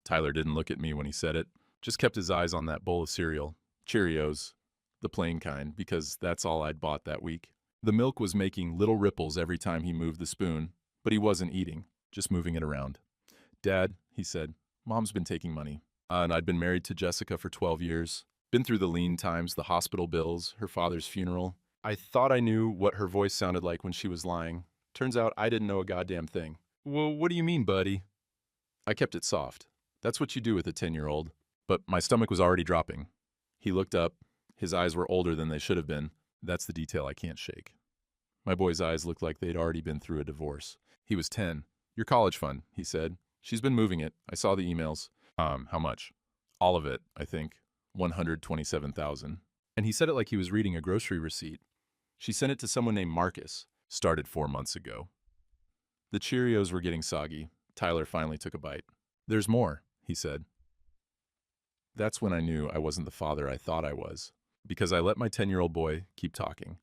Tyler didn't look at me when he said it, just kept his eyes on that bowl of cereal, Cheerios, the plain kind, because that's all I'd bought that week. The milk was making little ripples every time he moved the spoon, but he wasn't eating, just moving it around. Dad, he said, Mom's been taking money. And I'd been married to Jessica for 12 years. Been through the lean times, the hospital bills, her father's funeral. I thought I knew what her voice sounded like when she was lying. Turns out I didn't know a goddamn thing. Well, what do you mean, buddy? I kept it soft. That's what you do with a 10-year-old. But my stomach was already dropping. He looked up. His eyes were older than they should have been. That's the detail I can't shake. My boy's eyes looked like they'd already been through a divorce. He was 10. Your college fund, he said. She's been moving it. I saw the emails. How much? All of it, I think. 127,000. And he said it like he was reading a grocery receipt. She sent it to someone named Marcus. Started 4 months ago. The Cheerios were getting soggy. Tyler finally took a bite. There's more, he said. That's when I knew I wasn't the father I thought I was, because I let my 10-year-old boy keep talking.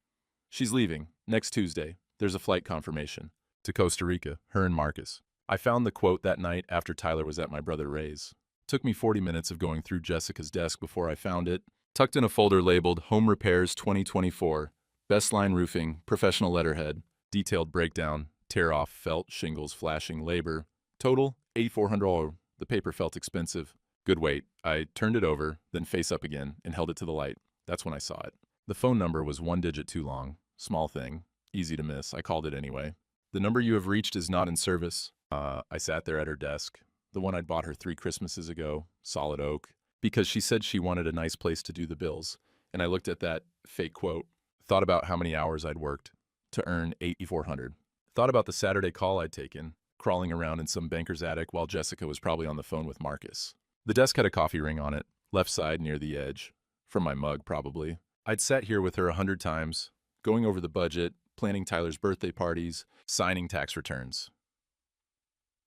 She's leaving, next Tuesday. There's a flight confirmation. To Costa Rica, her and Marcus. I found the quote that night after Tyler was at my brother Ray's. Took me 40 minutes of going through Jessica's desk before I found it, tucked in a folder labeled Home Repairs 2024, Best Line Roofing, Professional Letterhead, Detailed Breakdown, Tear Off, Felt, Shingles, Flashing, Labor. Total, $8,400. The paper felt expensive. Good weight. I turned it over, then face up again, and held it to the light. That's when I saw it. The phone number was 1 digit too long. Small thing. Easy to miss. I called it anyway. The number you have reached is not in service. I sat there at her desk. The one I'd bought her 3 Christmases ago. Solid oak. Because she said she wanted a nice place to do the bills. And I looked at that fake quote. Thought about how many hours I'd worked to earn $8,400. Thought about the Saturday call I'd taken, crawling around in some banker's attic while Jessica was probably on the phone with Marcus. The desk had a coffee ring on it, left side near the edge. From my mug, probably. I'd sat here with her 100 times, going over the budget, planning Tyler's birthday parties, signing tax returns.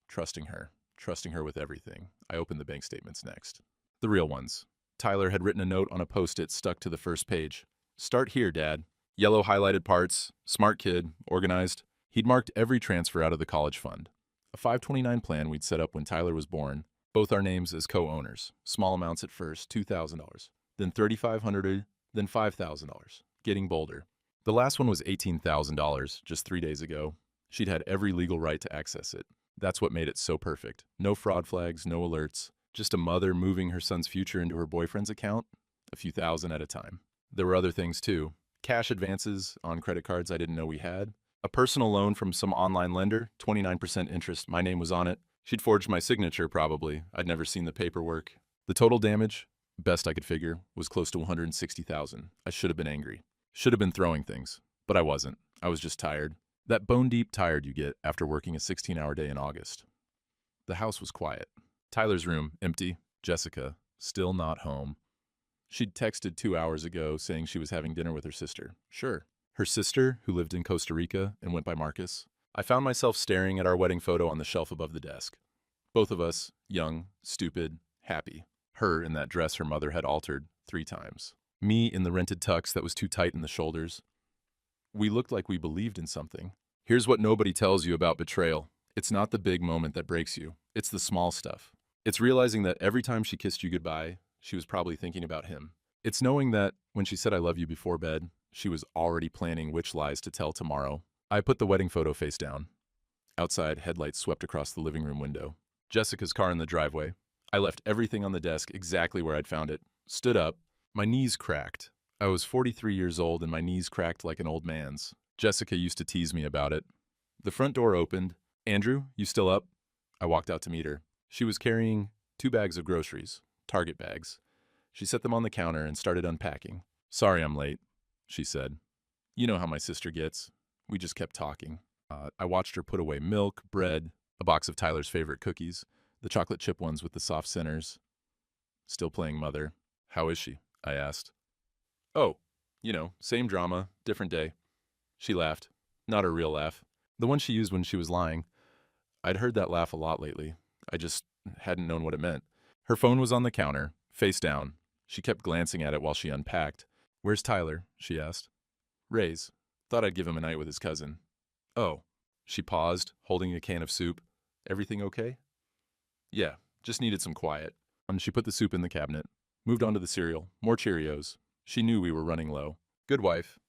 Trusting her with everything. I opened the bank statements next. The real ones. Tyler had written a note on a Post-it stuck to the first page. Start here, Dad. Yellow highlighted parts, smart kid, organized. He'd marked every transfer out of the college fund. A 529 plan we'd set up when Tyler was born. Both our names as co-owners. Small amounts at first, $2,000. Then $3,500, then $5,000. Getting bolder. The last one was $18,000 just 3 days ago. She'd had every legal right to access it. That's what made it so perfect. No fraud flags, no alerts. Just a mother moving her son's future into her boyfriend's account, a few thousand at a time. There were other things too. Cash advances on credit cards I didn't know we had. A personal loan from some online lender, 29% interest. My name was on it. She'd forged my signature, probably. I'd never seen the paperwork. The total damage, best I could figure, was close to $160,000. I should have been angry. Should have been throwing things. But I wasn't. I was just tired. That bone-deep tired you get after working a 16-hour day in August. The house was quiet. Tyler's room, empty. Jessica, still not home. She'd texted 2 hours ago saying she was having dinner with her sister. Sure. Her sister, who lived in Costa Rica and went by Marcus. I found myself staring at our wedding photo on the shelf above the desk. Both of us, young, stupid, happy. Her in that dress her mother had altered 3 times. Me in the rented tux that was too tight in the shoulders. We looked like we believed in something. Here's what nobody tells you about betrayal. It's not the big moment that breaks you. It's the small stuff. It's realizing that every time she kissed you goodbye, she was probably thinking about him. It's knowing that when she said I love you before bed, she was already planning which lies to tell tomorrow. I put the wedding photo face down. Outside, headlights swept across the living room window. Jessica's car in the driveway. I left everything on the desk exactly where I'd found it. Stood up. My knees cracked. I was 43 years old and my knees cracked like an old man's. Jessica used to tease me about it. The front door opened. Andrew, you still up? I walked out to meet her. She was carrying 2 bags of groceries, Target bags. She set them on the counter and started unpacking. Sorry I'm late, she said. You know how my sister gets. We just kept talking. I watched her put away milk, bread, a box of Tyler's favorite cookies, the chocolate chip ones with the soft centers. Still playing mother. How is she? I asked. Oh, same drama, different day. She laughed. Not her real laugh. The one she used when she was lying. I'd heard that laugh a lot lately. I just hadn't known what it meant. Her phone was on the counter, face down. She kept glancing at it while she unpacked. Where's Tyler? She asked. Ray's. Thought I'd give him a night with his cousin. Oh. She paused, holding a can of soup. Everything okay? Yeah, Just needed some quiet. And she put the soup in the cabinet, moved on to the cereal, more Cheerios. She knew we were running low. Good wife.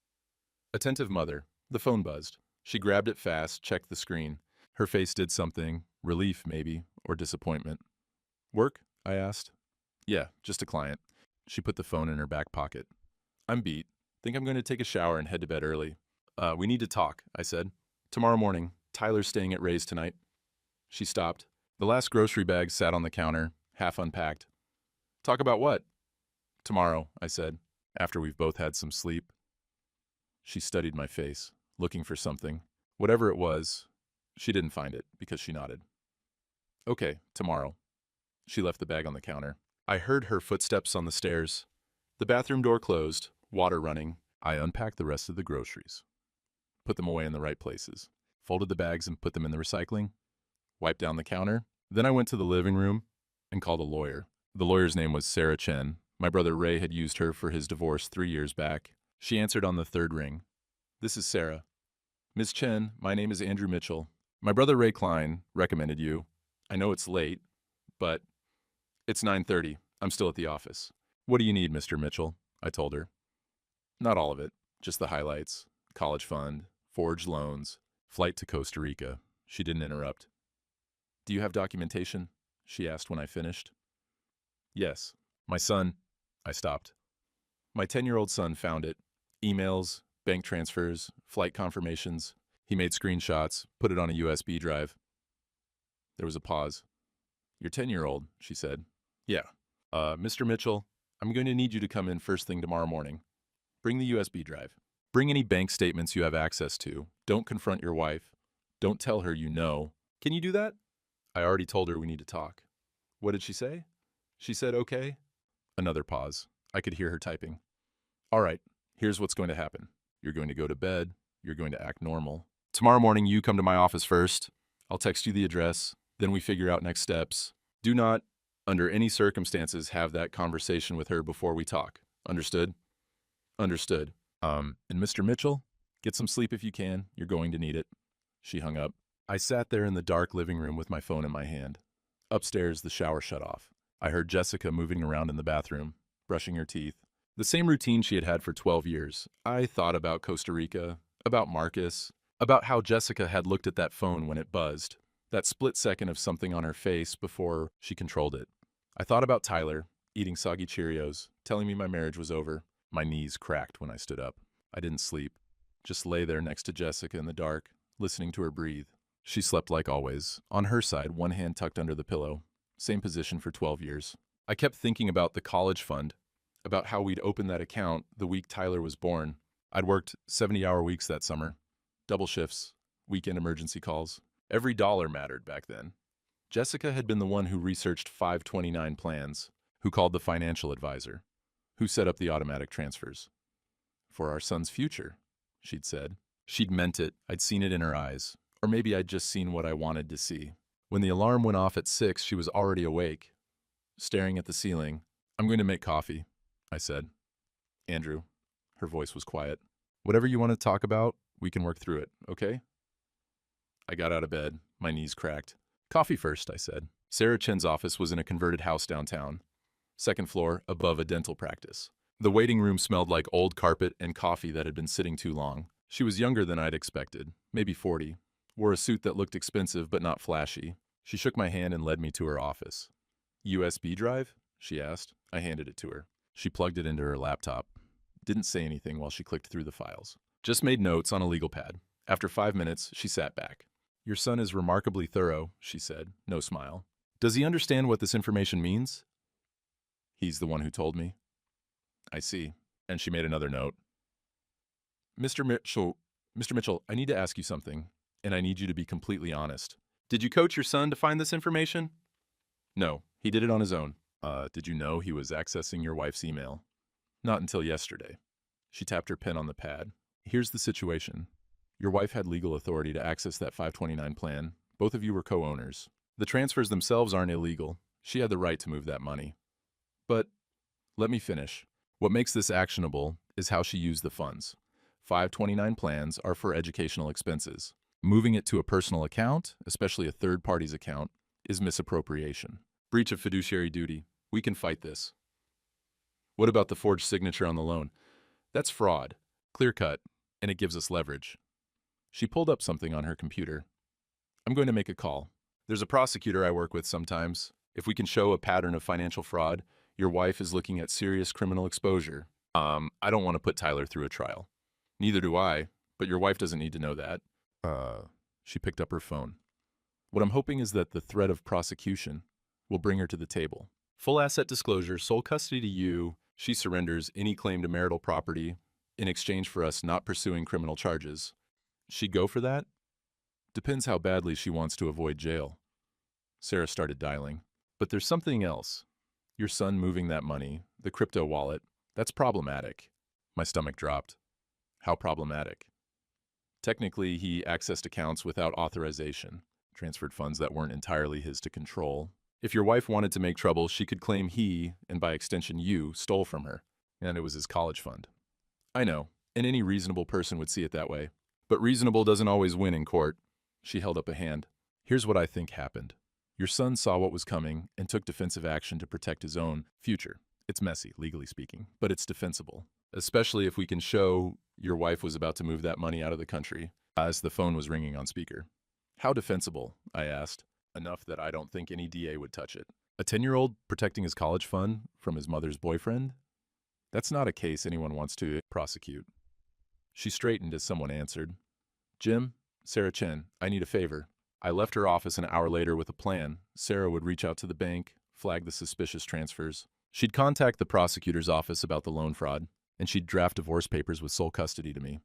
Attentive mother. The phone buzzed. She grabbed it fast, checked the screen. Her face did something, relief maybe, or disappointment. Work? I asked. Yeah, just a client. She put the phone in her back pocket. I'm beat. Think I'm going to take a shower and head to bed early. We need to talk, I said. Tomorrow morning. Tyler's staying at Ray's tonight. She stopped. The last grocery bag sat on the counter, half unpacked. Talk about what? Tomorrow, I said, after we've both had some sleep. She studied my face, looking for something. Whatever it was, she didn't find it because she nodded. Okay, tomorrow. She left the bag on the counter. I heard her footsteps on the stairs. The bathroom door closed, water running. I unpacked the rest of the groceries, put them away in the right places, folded the bags and put them in the recycling, wiped down the counter. Then I went to the living room and called a lawyer. The lawyer's name was Sarah Chen. My brother Ray had used her for his divorce 3 years back. She answered on the third ring. This is Sarah. Ms. Chen, my name is Andrew Mitchell. My brother Ray Klein recommended you. I know it's late, but it's 9:30. I'm still at the office. What do you need, Mr. Mitchell? I told her. Not all of it, just the highlights. College fund, forged loans, flight to Costa Rica. She didn't interrupt. Do you have documentation? She asked when I finished. Yes. My son. I stopped. My 10-year-old son found it. Emails, bank transfers, flight confirmations. He made screenshots, put it on a USB drive. There was a pause. Your 10-year-old, she said. Yeah. Mr. Mitchell, I'm going to need you to come in first thing tomorrow morning. Bring the USB drive. Bring any bank statements you have access to. Don't confront your wife. Don't tell her you know. Can you do that? I already told her we need to talk. What did she say? She said, okay. Another pause. I could hear her typing. All right, here's what's going to happen. You're going to go to bed. You're going to act normal. Tomorrow morning, you come to my office first. I'll text you the address. Then we figure out next steps. Do not, under any circumstances, have that conversation with her before we talk. Understood? Understood. And Mr. Mitchell, get some sleep if you can. You're going to need it. She hung up. I sat there in the dark living room with my phone in my hand. Upstairs, the shower shut off. I heard Jessica moving around in the bathroom, brushing her teeth. The same routine she had had for 12 years. I thought about Costa Rica, about Marcus, about how Jessica had looked at that phone when it buzzed, that split second of something on her face before she controlled it. I thought about Tyler, eating soggy Cheerios, telling me my marriage was over. My knees cracked when I stood up. I didn't sleep, just lay there next to Jessica in the dark, listening to her breathe. She slept like always, on her side, one hand tucked under the pillow. Same position for 12 years. I kept thinking about the college fund, about how we'd opened that account the week Tyler was born. I'd worked 70-hour weeks that summer, double shifts, weekend emergency calls. Every dollar mattered back then. Jessica had been the one who researched 529 plans, who called the financial advisor, who set up the automatic transfers. For our son's future, she'd said. She'd meant it. I'd seen it in her eyes. Or maybe I'd just seen what I wanted to see. When the alarm went off at 6, she was already awake, staring at the ceiling. I'm going to make coffee, I said. Andrew, her voice was quiet. Whatever you want to talk about, we can work through it, okay? I got out of bed, my knees cracked. Coffee first, I said. Sarah Chen's office was in a converted house downtown. Second floor, above a dental practice. The waiting room smelled like old carpet and coffee that had been sitting too long. She was younger than I'd expected, maybe 40. Wore a suit that looked expensive but not flashy. She shook my hand and led me to her office. USB drive? She asked. I handed it to her. She plugged it into her laptop. Didn't say anything while she clicked through the files. Just made notes on a legal pad. After 5 minutes, she sat back. Your son is remarkably thorough, she said, no smile. Does he understand what this information means? He's the one who told me. I see. And she made another note. Mr. Mitchell, I need to ask you something. And I need you to be completely honest. Did you coach your son to find this information? No, he did it on his own. Did you know he was accessing your wife's email? Not until yesterday. She tapped her pen on the pad. Here's the situation. Your wife had legal authority to access that 529 plan. Both of you were co-owners. The transfers themselves aren't illegal. She had the right to move that money. But let me finish. What makes this actionable is how she used the funds. 529 plans are for educational expenses. Moving it to a personal account, especially a third party's account, is misappropriation. Breach of fiduciary duty. We can fight this. What about the forged signature on the loan? That's fraud. Clear cut. And it gives us leverage. She pulled up something on her computer. I'm going to make a call. There's a prosecutor I work with sometimes. If we can show a pattern of financial fraud, your wife is looking at serious criminal exposure. I don't want to put Tyler through a trial. Neither do I, but your wife doesn't need to know that. She picked up her phone. What I'm hoping is that the threat of prosecution will bring her to the table. Full asset disclosure, sole custody to you. She surrenders any claim to marital property in exchange for us not pursuing criminal charges. She'd go for that? Depends how badly she wants to avoid jail. Sarah started dialing. But there's something else. Your son moving that money, the crypto wallet, that's problematic. My stomach dropped. How problematic? Technically, he accessed accounts without authorization, transferred funds that weren't entirely his to control. If your wife wanted to make trouble, she could claim he, and by extension you, stole from her, and it was his college fund. I know, and any reasonable person would see it that way. But reasonable doesn't always win in court. She held up a hand. Here's what I think happened. Your son saw what was coming and took defensive action to protect his own future. It's messy, legally speaking, but it's defensible. Especially if we can show your wife was about to move that money out of the country, as the phone was ringing on speaker. How defensible? I asked. Enough that I don't think any DA would touch it. A 10-year-old protecting his college fund from his mother's boyfriend? That's not a case anyone wants to prosecute. She straightened as someone answered. Jim, Sarah Chen, I need a favor. I left her office an hour later with a plan. Sarah would reach out to the bank, flag the suspicious transfers. She'd contact the prosecutor's office about the loan fraud, and she'd draft divorce papers with sole custody to me.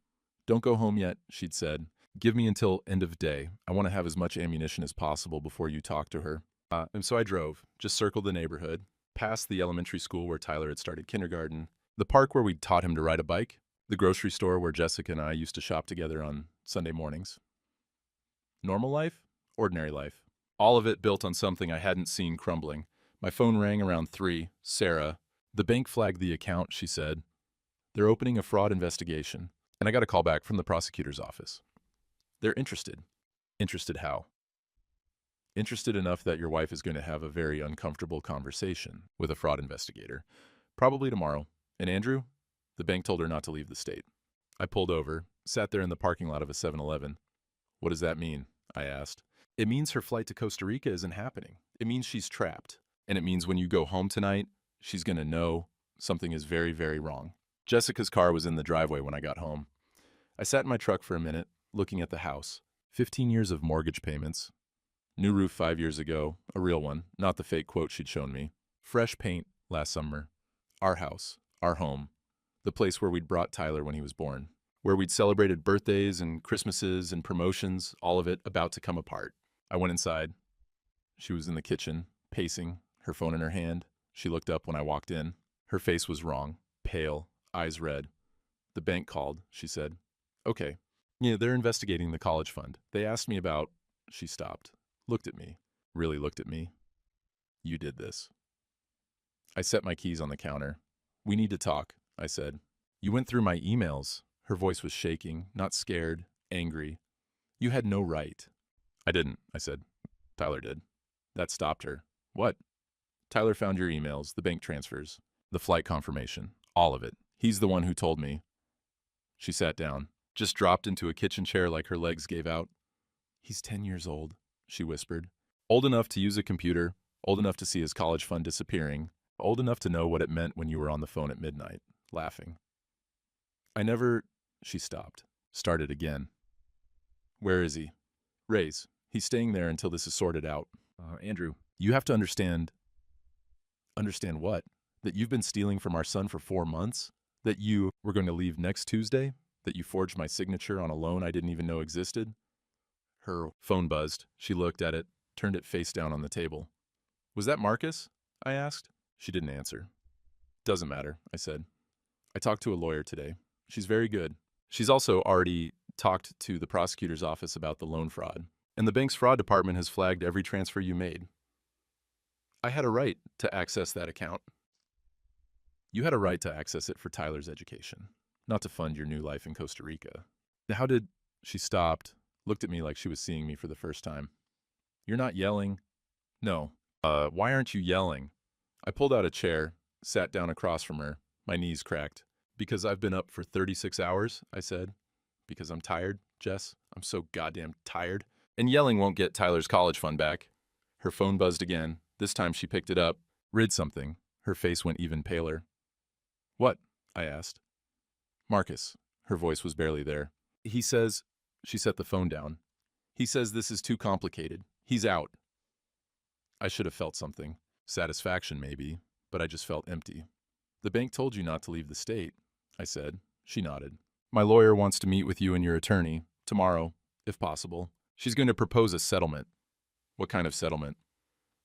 Don't go home yet, she'd said. Give me until end of day. I want to have as much ammunition as possible before you talk to her. And so I drove, just circled the neighborhood, past the elementary school where Tyler had started kindergarten, the park where we'd taught him to ride a bike, the grocery store where Jessica and I used to shop together on Sunday mornings. Normal life? Ordinary life. All of it built on something I hadn't seen crumbling. My phone rang around 3. Sarah. The bank flagged the account, she said. They're opening a fraud investigation. And I got a call back from the prosecutor's office. They're interested. Interested how? Interested enough that your wife is going to have a very uncomfortable conversation with a fraud investigator. Probably tomorrow. And Andrew? The bank told her not to leave the state. I pulled over, sat there in the parking lot of a 7-Eleven. What does that mean? I asked. It means her flight to Costa Rica isn't happening. It means she's trapped. And it means when you go home tonight, she's going to know something is very, very wrong. Jessica's car was in the driveway when I got home. I sat in my truck for a minute, looking at the house. 15 years of mortgage payments. New roof 5 years ago, a real one, not the fake quote she'd shown me. Fresh paint last summer. Our house, our home. The place where we'd brought Tyler when he was born. Where we'd celebrated birthdays and Christmases and promotions, all of it about to come apart. I went inside. She was in the kitchen, pacing, her phone in her hand. She looked up when I walked in. Her face was wrong, pale, eyes red. The bank called, she said. Okay. Yeah, they're investigating the college fund. They asked me about... She stopped, looked at me, really looked at me. You did this. I set my keys on the counter. We need to talk, I said. You went through my emails. Her voice was shaking, not scared, angry. You had no right. I didn't, I said. Tyler did. That stopped her. What? Tyler found your emails, the bank transfers, the flight confirmation, all of it. He's the one who told me. She sat down, just dropped into a kitchen chair like her legs gave out. He's 10 years old, she whispered. Old enough to use a computer, old enough to see his college fund disappearing, old enough to know what it meant when you were on the phone at midnight, laughing. She stopped, started again. Where is he? Ray's. He's staying there until this is sorted out. Andrew, you have to understand. Understand what? That you've been stealing from our son for 4 months? That you were going to leave next Tuesday? That you forged my signature on a loan I didn't even know existed? Her phone buzzed. She looked at it, turned it face down on the table. Was that Marcus? I asked. She didn't answer. Doesn't matter, I said. I talked to a lawyer today. She's very good. She's also already talked to the prosecutor's office about the loan fraud. And the bank's fraud department has flagged every transfer you made. I had a right to access that account. You had a right to access it for Tyler's education, not to fund your new life in Costa Rica. How did... She stopped, looked at me like she was seeing me for the first time. You're not yelling? No. Why aren't you yelling? I pulled out a chair, sat down across from her. My knees cracked. Because I've been up for 36 hours, I said. Because I'm tired, Jess. I'm so goddamn tired. And yelling won't get Tyler's college fund back. Her phone buzzed again. This time she picked it up. Read something. Her face went even paler. What? I asked. Marcus. Her voice was barely there. He says, she set the phone down. He says this is too complicated. He's out. I should have felt something. Satisfaction, maybe, but I just felt empty. The bank told you not to leave the state, I said. She nodded. My lawyer wants to meet with you and your attorney, tomorrow, if possible. She's going to propose a settlement. What kind of settlement?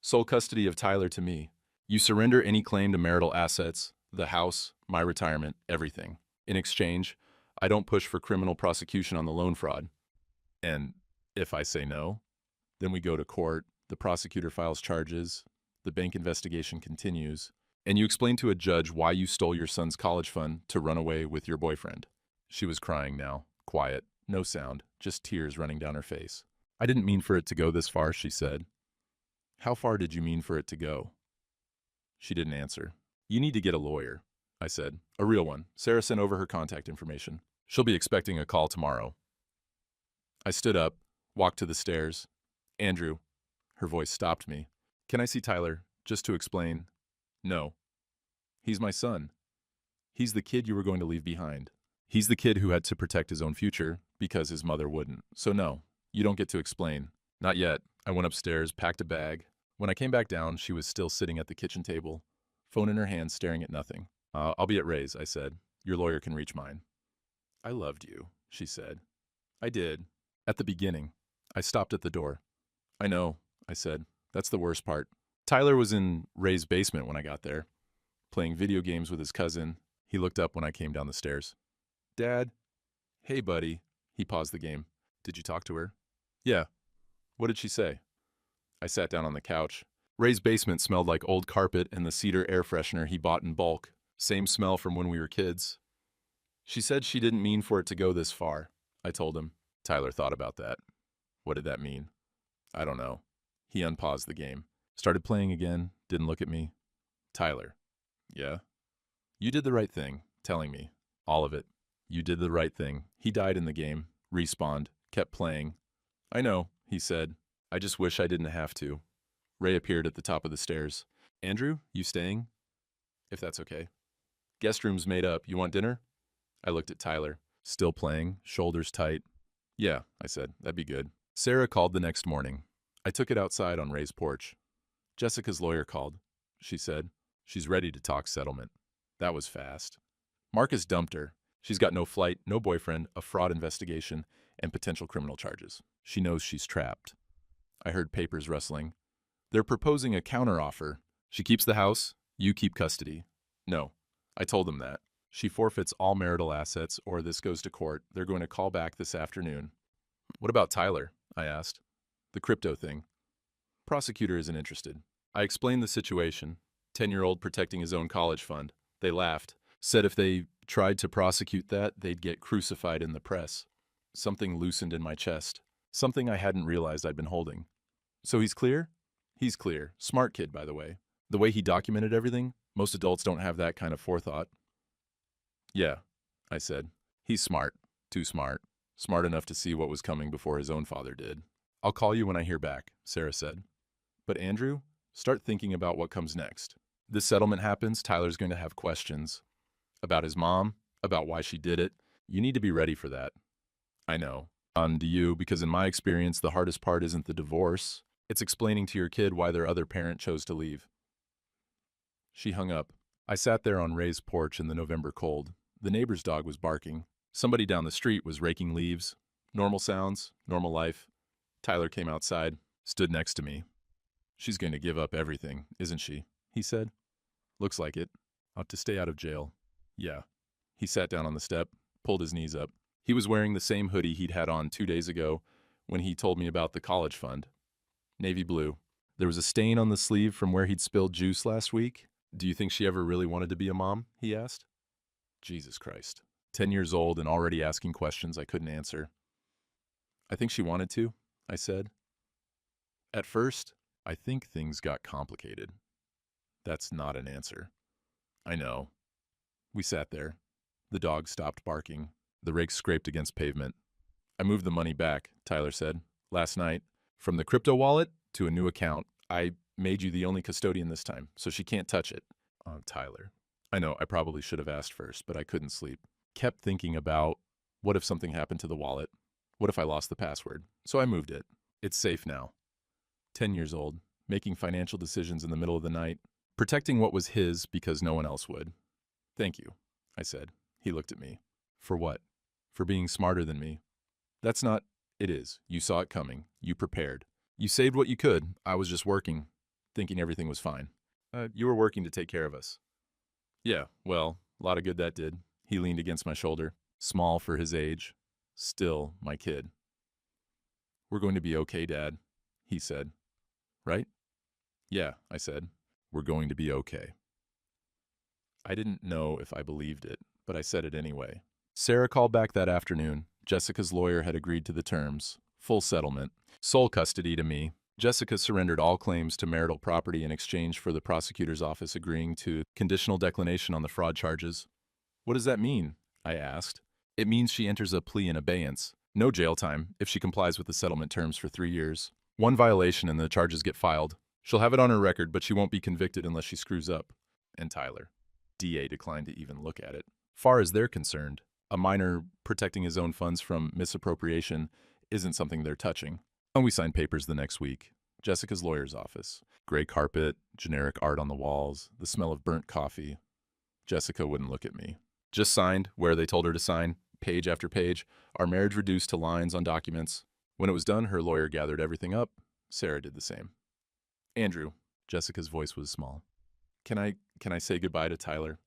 Sole custody of Tyler to me. You surrender any claim to marital assets, the house, my retirement, everything. In exchange, I don't push for criminal prosecution on the loan fraud. And if I say no, then we go to court, the prosecutor files charges, the bank investigation continues, and you explain to a judge why you stole your son's college fund to run away with your boyfriend. She was crying now, quiet, no sound, just tears running down her face. I didn't mean for it to go this far, she said. How far did you mean for it to go? She didn't answer. You need to get a lawyer, I said. A real one. Sarah sent over her contact information. She'll be expecting a call tomorrow. I stood up, walked to the stairs. Andrew. Her voice stopped me. Can I see Tyler, just to explain? No. He's my son. He's the kid you were going to leave behind. He's the kid who had to protect his own future because his mother wouldn't. So no, you don't get to explain. Not yet. I went upstairs, packed a bag. When I came back down, she was still sitting at the kitchen table, phone in her hand, staring at nothing. I'll be at Ray's, I said. Your lawyer can reach mine. I loved you, she said. I did. At the beginning. I stopped at the door. I know, I said. That's the worst part. Tyler was in Ray's basement when I got there, playing video games with his cousin. He looked up when I came down the stairs. Dad? Hey, buddy. He paused the game. Did you talk to her? Yeah. What did she say? I sat down on the couch. Ray's basement smelled like old carpet and the cedar air freshener he bought in bulk. Same smell from when we were kids. She said she didn't mean for it to go this far, I told him. Tyler thought about that. What did that mean? I don't know. He unpaused the game. Started playing again, didn't look at me. Tyler. Yeah? You did the right thing, telling me. All of it. You did the right thing. He died in the game, respawned, kept playing. I know, he said. I just wish I didn't have to. Ray appeared at the top of the stairs. Andrew, you staying? If that's okay. Guest room's made up. You want dinner? I looked at Tyler. Still playing, shoulders tight. Yeah, I said. That'd be good. Sarah called the next morning. I took it outside on Ray's porch. Jessica's lawyer called, she said. She's ready to talk settlement. That was fast. Marcus dumped her. She's got no flight, no boyfriend, a fraud investigation, and potential criminal charges. She knows she's trapped. I heard papers rustling. They're proposing a counteroffer. She keeps the house, you keep custody. No, I told them that. She forfeits all marital assets or this goes to court. They're going to call back this afternoon. What about Tyler? I asked. The crypto thing. Prosecutor isn't interested. I explained the situation. 10-year-old protecting his own college fund. They laughed. Said if they tried to prosecute that, they'd get crucified in the press. Something loosened in my chest. Something I hadn't realized I'd been holding. So he's clear? He's clear. Smart kid, by the way. The way he documented everything, most adults don't have that kind of forethought. Yeah, I said. He's smart. Too smart. Smart enough to see what was coming before his own father did. I'll call you when I hear back, Sarah said. But Andrew, start thinking about what comes next. This settlement happens, Tyler's going to have questions. About his mom, about why she did it. You need to be ready for that. I know. Do you, because in my experience, the hardest part isn't the divorce. It's explaining to your kid why their other parent chose to leave. She hung up. I sat there on Ray's porch in the November cold. The neighbor's dog was barking. Somebody down the street was raking leaves. Normal sounds, normal life. Tyler came outside, stood next to me. She's going to give up everything, isn't she? He said. Looks like it. Ought to stay out of jail. Yeah. He sat down on the step, pulled his knees up. He was wearing the same hoodie he'd had on 2 days ago when he told me about the college fund. Navy blue. There was a stain on the sleeve from where he'd spilled juice last week. Do you think she ever really wanted to be a mom? He asked. Jesus Christ. 10 years old and already asking questions I couldn't answer. I think she wanted to, I said. At first, I think things got complicated. That's not an answer. I know. We sat there. The dog stopped barking. The rake scraped against pavement. I moved the money back, Tyler said. Last night. From the crypto wallet to a new account. I made you the only custodian this time, so she can't touch it. Tyler. I know, I probably should have asked first, but I couldn't sleep. Kept thinking about, what if something happened to the wallet? What if I lost the password? So I moved it. It's safe now. 10 years old, making financial decisions in the middle of the night, protecting what was his because no one else would. Thank you, I said. He looked at me. For what? For being smarter than me. That's not, it is. You saw it coming. You prepared. You saved what you could. I was just working, thinking everything was fine. You were working to take care of us. Yeah, well, a lot of good that did. He leaned against my shoulder, small for his age, still my kid. We're going to be okay, Dad, he said. Right? Yeah, I said. We're going to be okay. I didn't know if I believed it, but I said it anyway. Sarah called back that afternoon. Jessica's lawyer had agreed to the terms. Full settlement. Sole custody to me. Jessica surrendered all claims to marital property in exchange for the prosecutor's office agreeing to conditional declination on the fraud charges. What does that mean? I asked. It means she enters a plea in abeyance. No jail time if she complies with the settlement terms for 3 years. One violation and the charges get filed. She'll have it on her record, but she won't be convicted unless she screws up. And Tyler. DA declined to even look at it. Far as they're concerned, a minor protecting his own funds from misappropriation isn't something they're touching. And we signed papers the next week. Jessica's lawyer's office. Gray carpet, generic art on the walls, the smell of burnt coffee. Jessica wouldn't look at me. Just signed where they told her to sign, page after page, our marriage reduced to lines on documents. When it was done, her lawyer gathered everything up. Sarah did the same. Andrew, Jessica's voice was small. Can I say goodbye to Tyler?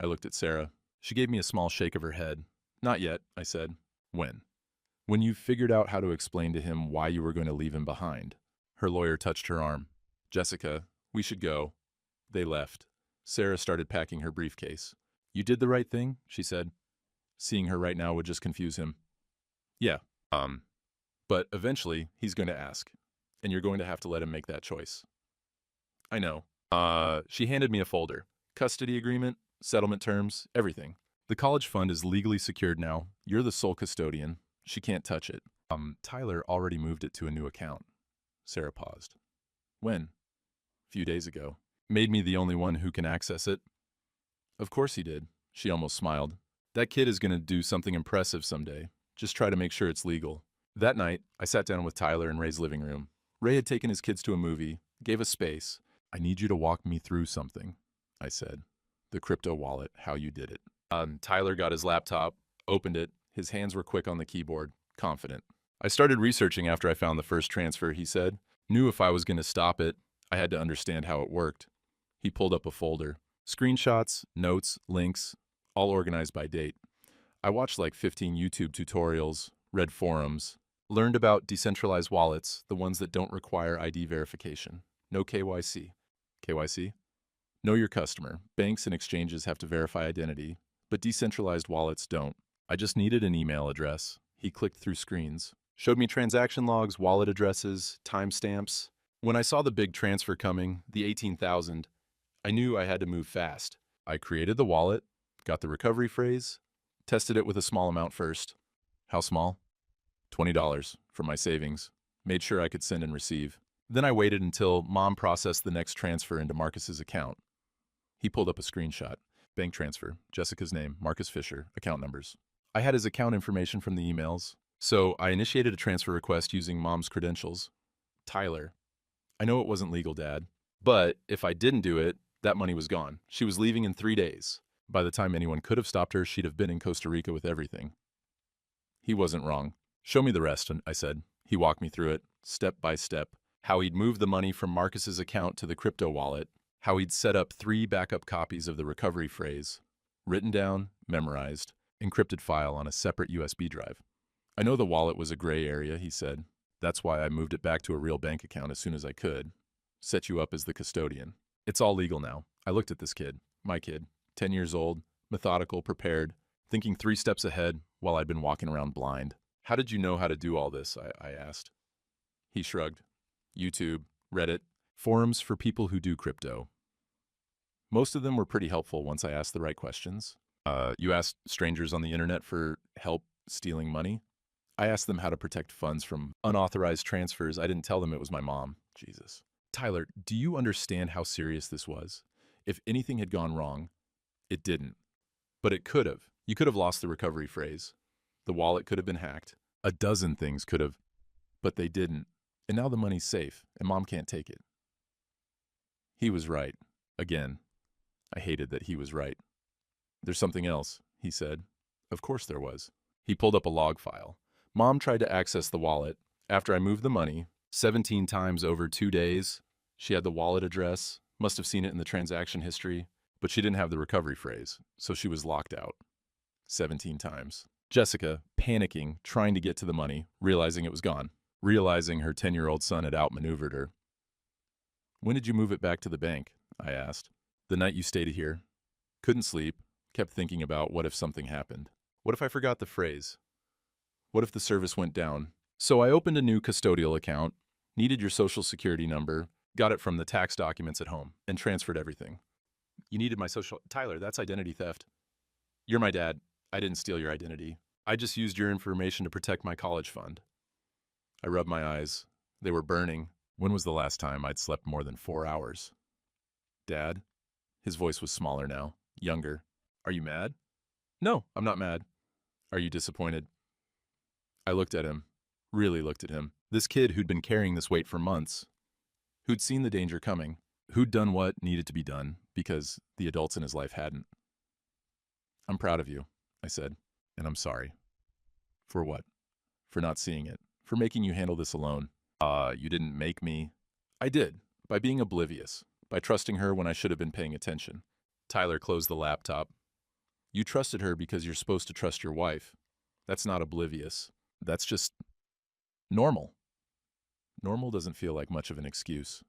I looked at Sarah. She gave me a small shake of her head. Not yet, I said. When? When you figured out how to explain to him why you were going to leave him behind. Her lawyer touched her arm. Jessica, we should go. They left. Sarah started packing her briefcase. You did the right thing, she said. Seeing her right now would just confuse him. Yeah, but eventually he's going to ask, and you're going to have to let him make that choice. I know. She handed me a folder. Custody agreement, settlement terms, everything. The college fund is legally secured now. You're the sole custodian. She can't touch it. Tyler already moved it to a new account. Sarah paused. When? A few days ago. Made me the only one who can access it. Of course he did. She almost smiled. That kid is going to do something impressive someday. Just try to make sure it's legal. That night, I sat down with Tyler in Ray's living room. Ray had taken his kids to a movie, gave us space. I need you to walk me through something, I said. The crypto wallet, how you did it. Tyler got his laptop, opened it. His hands were quick on the keyboard, confident. I started researching after I found the first transfer, he said. Knew if I was going to stop it, I had to understand how it worked. He pulled up a folder. Screenshots, notes, links, all organized by date. I watched like 15 YouTube tutorials, read forums, learned about decentralized wallets, the ones that don't require ID verification. No KYC. KYC? Know your customer. Banks and exchanges have to verify identity, but decentralized wallets don't. I just needed an email address. He clicked through screens, showed me transaction logs, wallet addresses, timestamps. When I saw the big transfer coming, the 18,000, I knew I had to move fast. I created the wallet, got the recovery phrase, tested it with a small amount first. How small? $20 from my savings. Made sure I could send and receive. Then I waited until Mom processed the next transfer into Marcus's account. He pulled up a screenshot. Bank transfer, Jessica's name, Marcus Fisher, account numbers. I had his account information from the emails, so I initiated a transfer request using Mom's credentials. Tyler. I know it wasn't legal, Dad, but if I didn't do it, that money was gone. She was leaving in 3 days. By the time anyone could have stopped her, she'd have been in Costa Rica with everything. He wasn't wrong. Show me the rest, I said. He walked me through it, step by step. How he'd moved the money from Marcus's account to the crypto wallet. How he'd set up 3 backup copies of the recovery phrase. Written down, memorized, encrypted file on a separate USB drive. I know the wallet was a gray area, he said. That's why I moved it back to a real bank account as soon as I could. Set you up as the custodian. It's all legal now. I looked at this kid, my kid, 10 years old, methodical, prepared, thinking 3 steps ahead while I'd been walking around blind. How did you know how to do all this? I asked. He shrugged. YouTube, Reddit, forums for people who do crypto. Most of them were pretty helpful once I asked the right questions. You asked strangers on the internet for help stealing money. I asked them how to protect funds from unauthorized transfers. I didn't tell them it was my mom. Jesus. Tyler, do you understand how serious this was? If anything had gone wrong, it didn't. But it could have. You could have lost the recovery phrase. The wallet could have been hacked. A dozen things could have. But they didn't. And now the money's safe, and Mom can't take it. He was right. Again. I hated that he was right. There's something else, he said. Of course there was. He pulled up a log file. Mom tried to access the wallet. After I moved the money, 17 times over 2 days, she had the wallet address, must have seen it in the transaction history, but she didn't have the recovery phrase, so she was locked out. 17 times. Jessica, panicking, trying to get to the money, realizing it was gone, realizing her 10-year-old son had outmaneuvered her. When did you move it back to the bank? I asked. The night you stayed here. Couldn't sleep, kept thinking about what if something happened. What if I forgot the phrase? What if the service went down? So I opened a new custodial account, needed your social security number, got it from the tax documents at home, and transferred everything. You needed my social... Tyler, that's identity theft. You're my dad. I didn't steal your identity. I just used your information to protect my college fund. I rubbed my eyes. They were burning. When was the last time I'd slept more than 4 hours? Dad? His voice was smaller now, younger. Are you mad? No, I'm not mad. Are you disappointed? I looked at him, really looked at him. This kid who'd been carrying this weight for months, who'd seen the danger coming, who'd done what needed to be done because the adults in his life hadn't. I'm proud of you, I said, and I'm sorry. For what? For not seeing it, for making you handle this alone. You didn't make me. I did, by being oblivious, by trusting her when I should have been paying attention. Tyler closed the laptop. You trusted her because you're supposed to trust your wife. That's not oblivious. That's just normal. Normal doesn't feel like much of an excuse.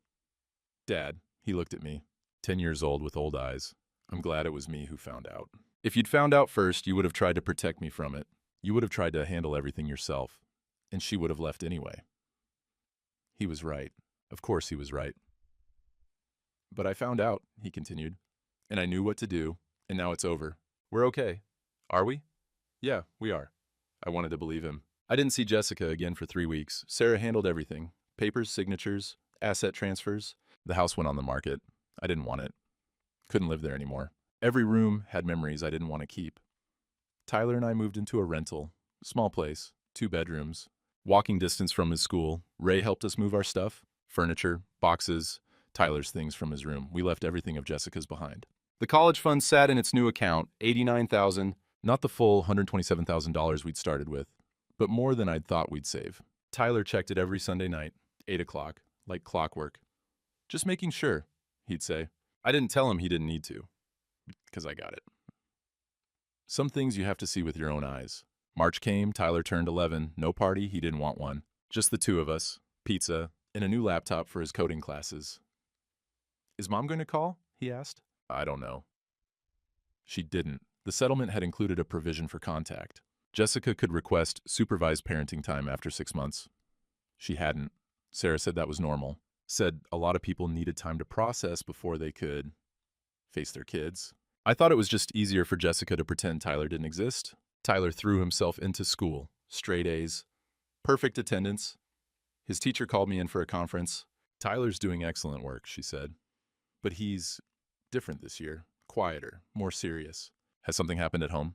Dad, he looked at me, 10 years old with old eyes. I'm glad it was me who found out. If you'd found out first, you would have tried to protect me from it. You would have tried to handle everything yourself, and she would have left anyway. He was right. Of course he was right. But I found out, he continued, and I knew what to do, and now it's over. We're okay. Are we? Yeah, we are. I wanted to believe him. I didn't see Jessica again for 3 weeks. Sarah handled everything. Papers, signatures, asset transfers. The house went on the market. I didn't want it. Couldn't live there anymore. Every room had memories I didn't want to keep. Tyler and I moved into a rental. Small place, 2 bedrooms. Walking distance from his school. Ray helped us move our stuff. Furniture, boxes, Tyler's things from his room. We left everything of Jessica's behind. The college fund sat in its new account, $89,000, not the full $127,000 we'd started with, but more than I'd thought we'd save. Tyler checked it every Sunday night, 8 o'clock, like clockwork. Just making sure, he'd say. I didn't tell him he didn't need to, because I got it. Some things you have to see with your own eyes. March came, Tyler turned 11, no party, he didn't want one. Just the 2 of us, pizza, and a new laptop for his coding classes. Is Mom going to call? He asked. I don't know. She didn't. The settlement had included a provision for contact. Jessica could request supervised parenting time after 6 months. She hadn't. Sarah said that was normal. Said a lot of people needed time to process before they could face their kids. I thought it was just easier for Jessica to pretend Tyler didn't exist. Tyler threw himself into school. Straight A's. Perfect attendance. His teacher called me in for a conference. Tyler's doing excellent work, she said. But he's different this year. Quieter, more serious. Has something happened at home?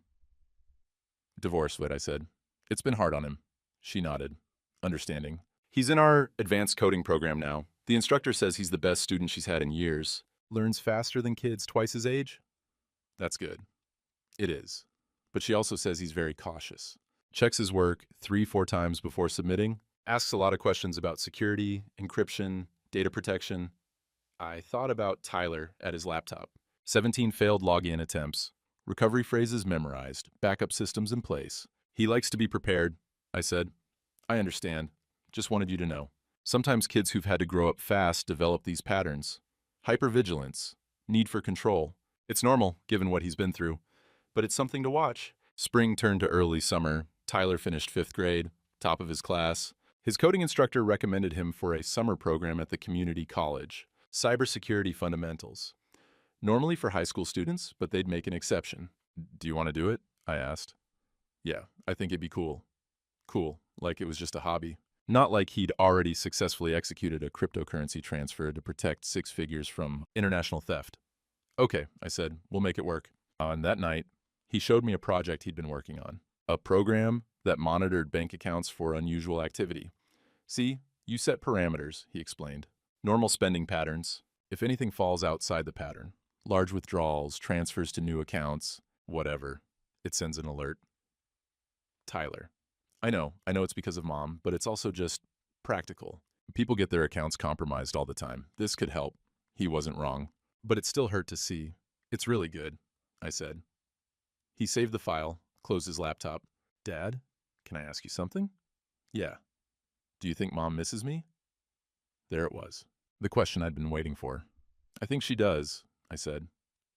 Divorce, what I said. It's been hard on him. She nodded, understanding. He's in our advanced coding program now. The instructor says he's the best student she's had in years. Learns faster than kids twice his age? That's good. It is. But she also says he's very cautious. Checks his work 3-4 times before submitting. Asks a lot of questions about security, encryption, data protection. I thought about Tyler at his laptop. 17 failed login attempts. Recovery phrases memorized. Backup systems in place. He likes to be prepared, I said. I understand. Just wanted you to know. Sometimes kids who've had to grow up fast develop these patterns. Hypervigilance. Need for control. It's normal, given what he's been through. But it's something to watch. Spring turned to early summer. Tyler finished 5th grade, top of his class. His coding instructor recommended him for a summer program at the community college, Cybersecurity Fundamentals. Normally for high school students, but they'd make an exception. Do you want to do it? I asked. Yeah, I think it'd be cool. Cool, like it was just a hobby. Not like he'd already successfully executed a cryptocurrency transfer to protect six figures from international theft. Okay, I said, we'll make it work. On that night, he showed me a project he'd been working on. A program that monitored bank accounts for unusual activity. See, you set parameters, he explained. Normal spending patterns. If anything falls outside the pattern, large withdrawals, transfers to new accounts, whatever, it sends an alert. Tyler. I know it's because of Mom, but it's also just practical. People get their accounts compromised all the time. This could help. He wasn't wrong. But it still hurt to see. It's really good, I said. He saved the file, closed his laptop. Dad, can I ask you something? Yeah. Do you think Mom misses me? There it was. The question I'd been waiting for. I think she does, I said.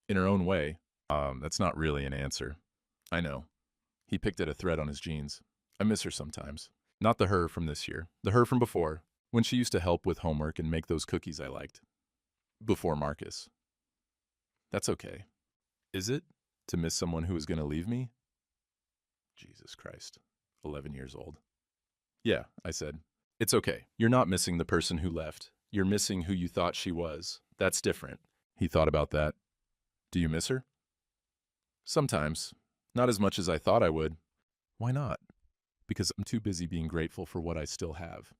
In her own way. That's not really an answer. I know. He picked at a thread on his jeans. I miss her sometimes. Not the her from this year. The her from before, when she used to help with homework and make those cookies I liked. Before Marcus. That's okay. Is it? To miss someone who is going to leave me? Jesus Christ. 11 years old. Yeah, I said. It's okay. You're not missing the person who left. You're missing who you thought she was. That's different. He thought about that. Do you miss her? Sometimes. Not as much as I thought I would. Why not? Because I'm too busy being grateful for what I still have.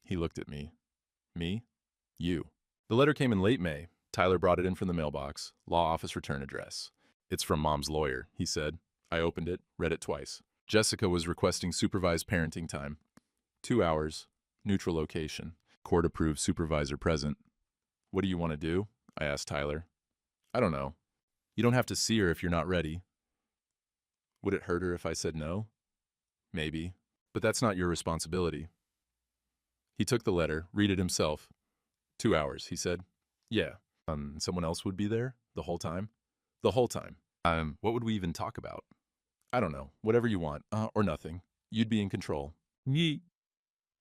He looked at me. Me? You. The letter came in late May. Tyler brought it in from the mailbox. Law office return address. It's from Mom's lawyer, he said. I opened it, read it twice. Jessica was requesting supervised parenting time. 2 hours, neutral location, court-approved supervisor present. What do you want to do? I asked Tyler. I don't know. You don't have to see her if you're not ready. Would it hurt her if I said no? Maybe, but that's not your responsibility. He took the letter, read it himself. 2 hours, he said. Yeah. Someone else would be there? The whole time? The whole time. What would we even talk about? I don't know. Whatever you want, or nothing. You'd be in control. Yeet.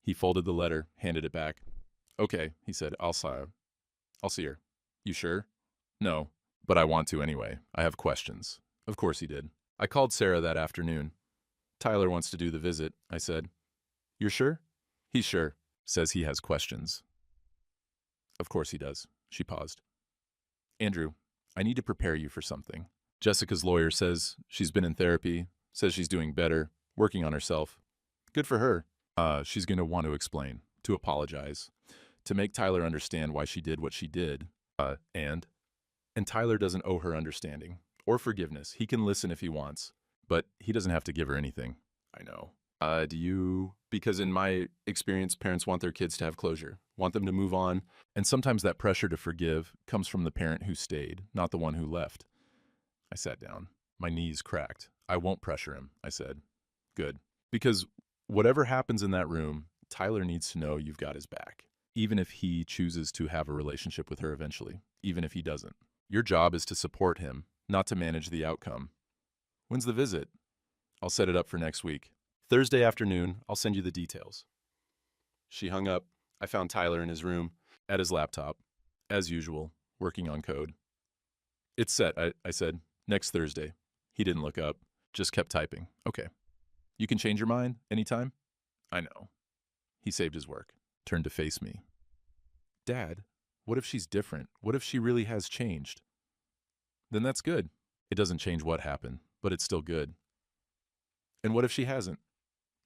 He folded the letter, handed it back. Okay, he said, I'll see her. You sure? No, but I want to anyway. I have questions. Of course he did. I called Sarah that afternoon. Tyler wants to do the visit, I said. You're sure? He's sure. Says he has questions. Of course he does. She paused. Andrew, I need to prepare you for something. Jessica's lawyer says she's been in therapy, says she's doing better, working on herself. Good for her. She's going to want to explain, to apologize, to make Tyler understand why she did what she did. And Tyler doesn't owe her understanding or forgiveness. He can listen if he wants, but he doesn't have to give her anything. I know. Do you? Because in my experience, parents want their kids to have closure, want them to move on, and sometimes that pressure to forgive comes from the parent who stayed, not the one who left. I sat down. My knees cracked. I won't pressure him, I said. Good. Because whatever happens in that room, Tyler needs to know you've got his back, even if he chooses to have a relationship with her eventually, even if he doesn't. Your job is to support him, not to manage the outcome. When's the visit? I'll set it up for next week. Thursday afternoon, I'll send you the details. She hung up. I found Tyler in his room, at his laptop, as usual, working on code. It's set, I said. Next Thursday. He didn't look up, just kept typing. Okay. You can change your mind anytime? I know. He saved his work, turned to face me. Dad, what if she's different? What if she really has changed? Then that's good. It doesn't change what happened, but it's still good. And what if she hasn't?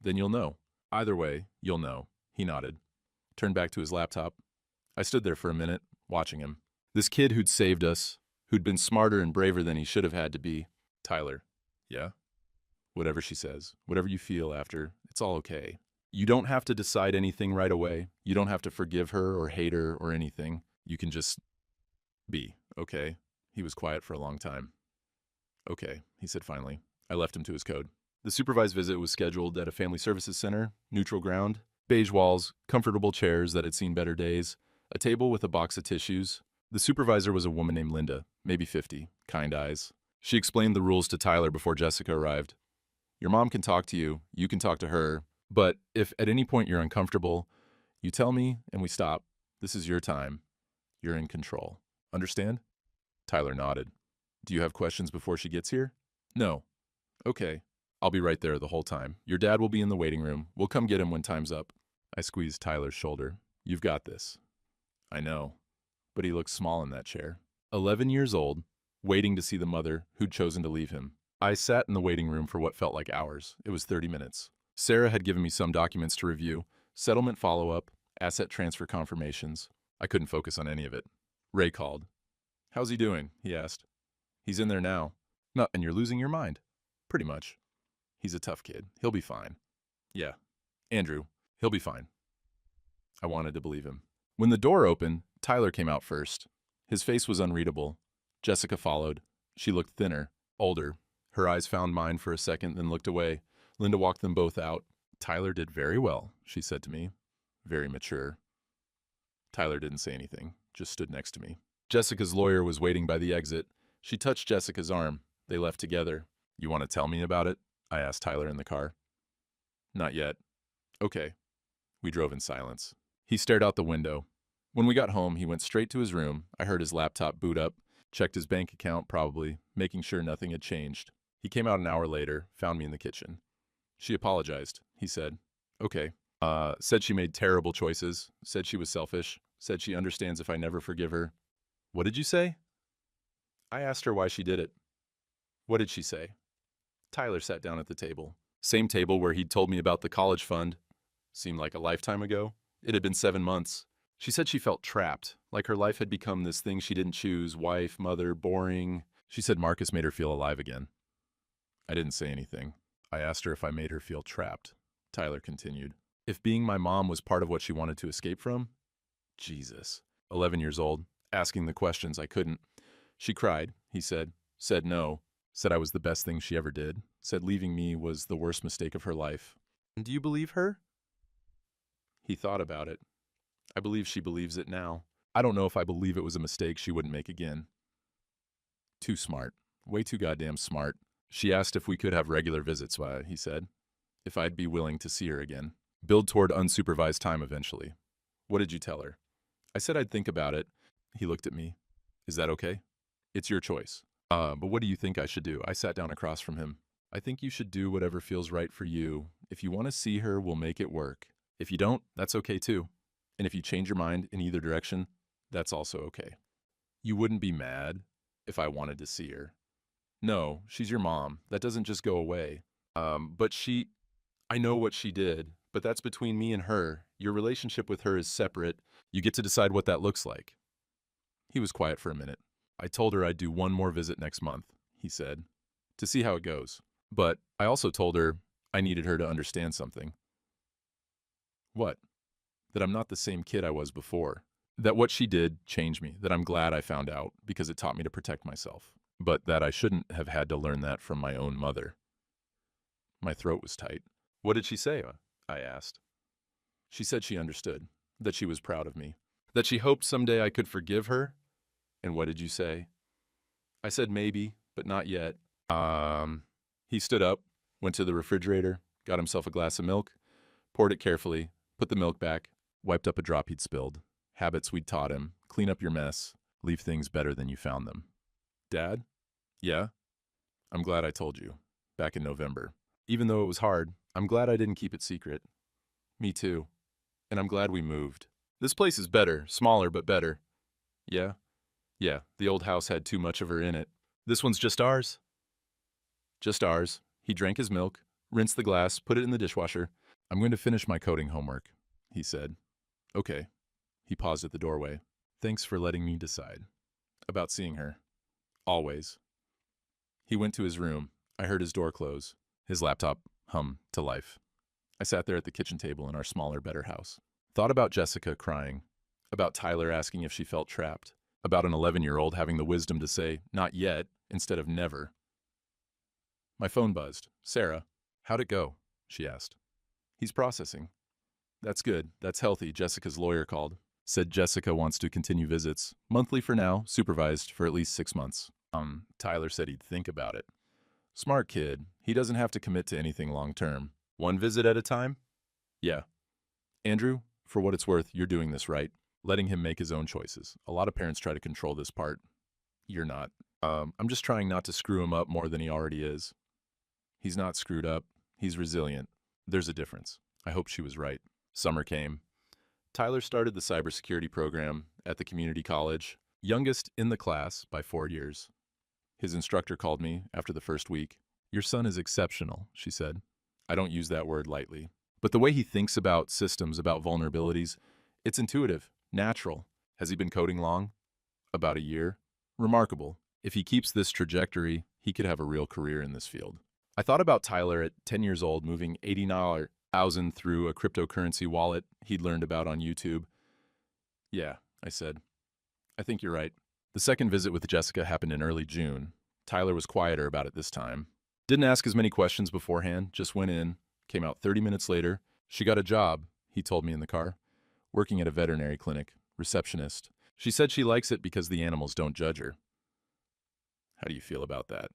Then you'll know. Either way, you'll know. He nodded. Turned back to his laptop. I stood there for a minute, watching him. This kid who'd saved us, who'd been smarter and braver than he should have had to be. Tyler. Yeah? Whatever she says, whatever you feel after, it's all okay. You don't have to decide anything right away. You don't have to forgive her or hate her or anything. You can just be, okay? He was quiet for a long time. Okay, he said finally. I left him to his code. The supervised visit was scheduled at a family services center, neutral ground, beige walls, comfortable chairs that had seen better days, a table with a box of tissues. The supervisor was a woman named Linda, maybe 50, kind eyes. She explained the rules to Tyler before Jessica arrived. Your mom can talk to you, you can talk to her, But if at any point you're uncomfortable, you tell me and we stop. This is your time. You're in control. Understand? Tyler nodded. Do you have questions before she gets here? No. Okay. I'll be right there the whole time. Your dad will be in the waiting room. We'll come get him when time's up. I squeezed Tyler's shoulder. You've got this. I know. But he looks small in that chair. 11 years old, waiting to see the mother who'd chosen to leave him. I sat in the waiting room for what felt like hours. It was 30 minutes. Sarah had given me some documents to review, settlement follow-up, asset transfer confirmations. I couldn't focus on any of it. Ray called. How's he doing? He asked. He's in there now. No, and you're losing your mind. Pretty much. He's a tough kid. He'll be fine. Yeah. Andrew, he'll be fine. I wanted to believe him. When the door opened, Tyler came out first. His face was unreadable. Jessica followed. She looked thinner, older. Her eyes found mine for a second, then looked away. Linda walked them both out. Tyler did very well, she said to me. Very mature. Tyler didn't say anything, just stood next to me. Jessica's lawyer was waiting by the exit. She touched Jessica's arm. They left together. You want to tell me about it? I asked Tyler in the car. Not yet. Okay. We drove in silence. He stared out the window. When we got home, he went straight to his room. I heard his laptop boot up, checked his bank account probably, making sure nothing had changed. He came out an hour later, found me in the kitchen. She apologized, he said. Okay. Said she made terrible choices, said she was selfish, said she understands if I never forgive her. What did you say? I asked her why she did it. What did she say? Tyler sat down at the table. Same table where he'd told me about the college fund. Seemed like a lifetime ago. It had been 7 months. She said she felt trapped, like her life had become this thing she didn't choose, wife, mother, boring. She said Marcus made her feel alive again. I didn't say anything. I asked her if I made her feel trapped. Tyler continued. If being my mom was part of what she wanted to escape from? Jesus. 11 years old, asking the questions I couldn't. She cried, he said. Said no. Said I was the best thing she ever did. Said leaving me was the worst mistake of her life. And do you believe her? He thought about it. I believe she believes it now. I don't know if I believe it was a mistake she wouldn't make again. Too smart. Way too goddamn smart. She asked if we could have regular visits, he said. If I'd be willing to see her again. Build toward unsupervised time eventually. What did you tell her? I said I'd think about it. He looked at me. Is that okay? It's your choice. But what do you think I should do? I sat down across from him. I think you should do whatever feels right for you. If you want to see her, we'll make it work. If you don't, that's okay too. And if you change your mind in either direction, that's also okay. You wouldn't be mad if I wanted to see her. No, she's your mom. That doesn't just go away. But I know what she did, but that's between me and her. Your relationship with her is separate. You get to decide what that looks like. He was quiet for a minute. I told her I'd do one more visit next month, he said, to see how it goes. But I also told her I needed her to understand something. What? That I'm not the same kid I was before. That what she did changed me. That I'm glad I found out because it taught me to protect myself. But that I shouldn't have had to learn that from my own mother. My throat was tight. What did she say? I asked. She said she understood. That she was proud of me. That she hoped someday I could forgive her. And what did you say? I said maybe, but not yet. He stood up, went to the refrigerator, got himself a glass of milk, poured it carefully, put the milk back, wiped up a drop he'd spilled. Habits we'd taught him. Clean up your mess. Leave things better than you found them. Dad? Yeah? I'm glad I told you. Back in November. Even though it was hard, I'm glad I didn't keep it secret. Me too. And I'm glad we moved. This place is better, smaller but better. Yeah? Yeah, the old house had too much of her in it. This one's just ours? Just ours. He drank his milk, rinsed the glass, put it in the dishwasher. I'm going to finish my coding homework, he said. Okay. He paused at the doorway. Thanks for letting me decide. About seeing her. Always. He went to his room. I heard his door close. His laptop hum to life. I sat there at the kitchen table in our smaller, better house. Thought about Jessica crying. About Tyler asking if she felt trapped. About an 11-year-old having the wisdom to say, not yet, instead of never. My phone buzzed. Sarah, how'd it go? She asked. He's processing. That's good. That's healthy, Jessica's lawyer called. Said Jessica wants to continue visits. Monthly for now, supervised for at least 6 months. Tyler said he'd think about it. Smart kid. He doesn't have to commit to anything long term. One visit at a time? Yeah. Andrew, for what it's worth, you're doing this right. Letting him make his own choices. A lot of parents try to control this part. You're not. I'm just trying not to screw him up more than he already is. He's not screwed up. He's resilient. There's a difference. I hope she was right. Summer came. Tyler started the cybersecurity program at the community college, youngest in the class by 4 years. His instructor called me after the first week. Your son is exceptional, she said. I don't use that word lightly. But the way he thinks about systems, about vulnerabilities, it's intuitive, natural. Has he been coding long? About a year. Remarkable. If he keeps this trajectory, he could have a real career in this field. I thought about Tyler at 10 years old moving $80,000 through a cryptocurrency wallet he'd learned about on YouTube. Yeah, I said. I think you're right. The second visit with Jessica happened in early June. Tyler was quieter about it this time. Didn't ask as many questions beforehand, just went in, came out 30 minutes later. She got a job, he told me in the car, working at a veterinary clinic, receptionist. She said she likes it because the animals don't judge her. How do you feel about that?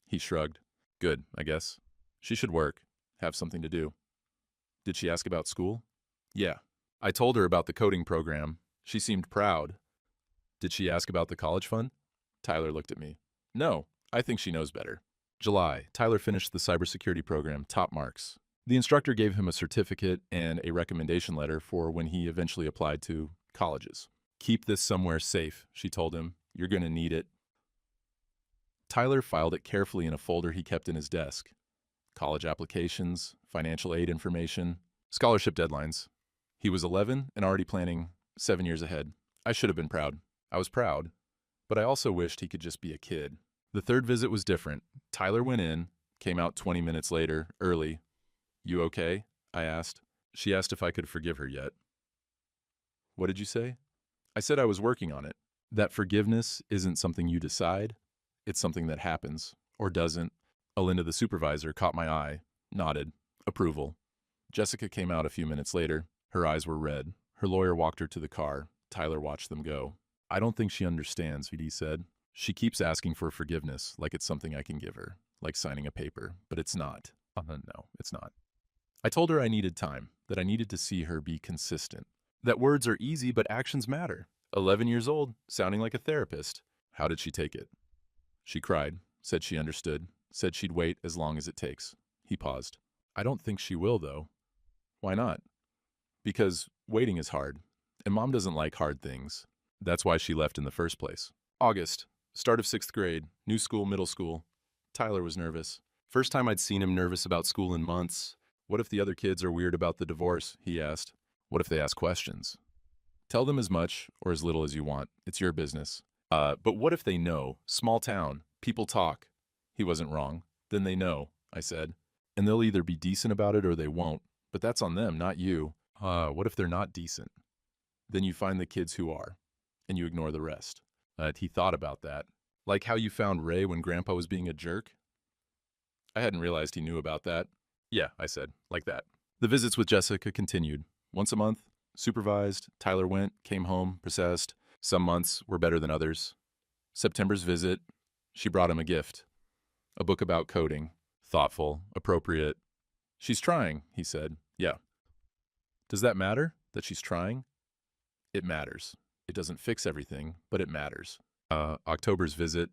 He shrugged. Good, I guess. She should work, have something to do. Did she ask about school? Yeah. I told her about the coding program. She seemed proud. Did she ask about the college fund? Tyler looked at me. No, I think she knows better. July, Tyler finished the cybersecurity program, top marks. The instructor gave him a certificate and a recommendation letter for when he eventually applied to colleges. Keep this somewhere safe, she told him. You're going to need it. Tyler filed it carefully in a folder he kept in his desk. College applications, financial aid information, scholarship deadlines. He was 11 and already planning 7 years ahead. I should have been proud. I was proud, but I also wished he could just be a kid. The third visit was different. Tyler went in, came out 20 minutes later, early. You okay? I asked. She asked if I could forgive her yet. What did you say? I said I was working on it. That forgiveness isn't something you decide. It's something that happens, or doesn't. Alinda, the supervisor, caught my eye, nodded. Approval. Jessica came out a few minutes later. Her eyes were red. Her lawyer walked her to the car. Tyler watched them go. I don't think she understands, VD said. She keeps asking for forgiveness, like it's something I can give her, like signing a paper, but it's not. No, it's not. I told her I needed time, that I needed to see her be consistent. That words are easy, but actions matter. 11 years old, sounding like a therapist. How did she take it? She cried, said she understood, said she'd wait as long as it takes. He paused. I don't think she will, though. Why not? Because waiting is hard, and Mom doesn't like hard things. That's why she left in the first place. August, start of 6th grade, new school, middle school. Tyler was nervous. First time I'd seen him nervous about school in months. What if the other kids are weird about the divorce, he asked. What if they ask questions? Tell them as much or as little as you want. It's your business. But what if they know? Small town. People talk. He wasn't wrong. Then they know, I said. And they'll either be decent about it or they won't. But that's on them, not you. What if they're not decent? Then you find the kids who are, and you ignore the rest. He thought about that. Like how you found Ray when Grandpa was being a jerk? I hadn't realized he knew about that. Yeah, I said, like that. The visits with Jessica continued. Once a month, supervised. Tyler went, came home, processed. Some months were better than others. September's visit, she brought him a gift. A book about coding. Thoughtful, appropriate. She's trying, he said. Yeah. Does that matter, that she's trying? It matters. It doesn't fix everything, but it matters. October's visit,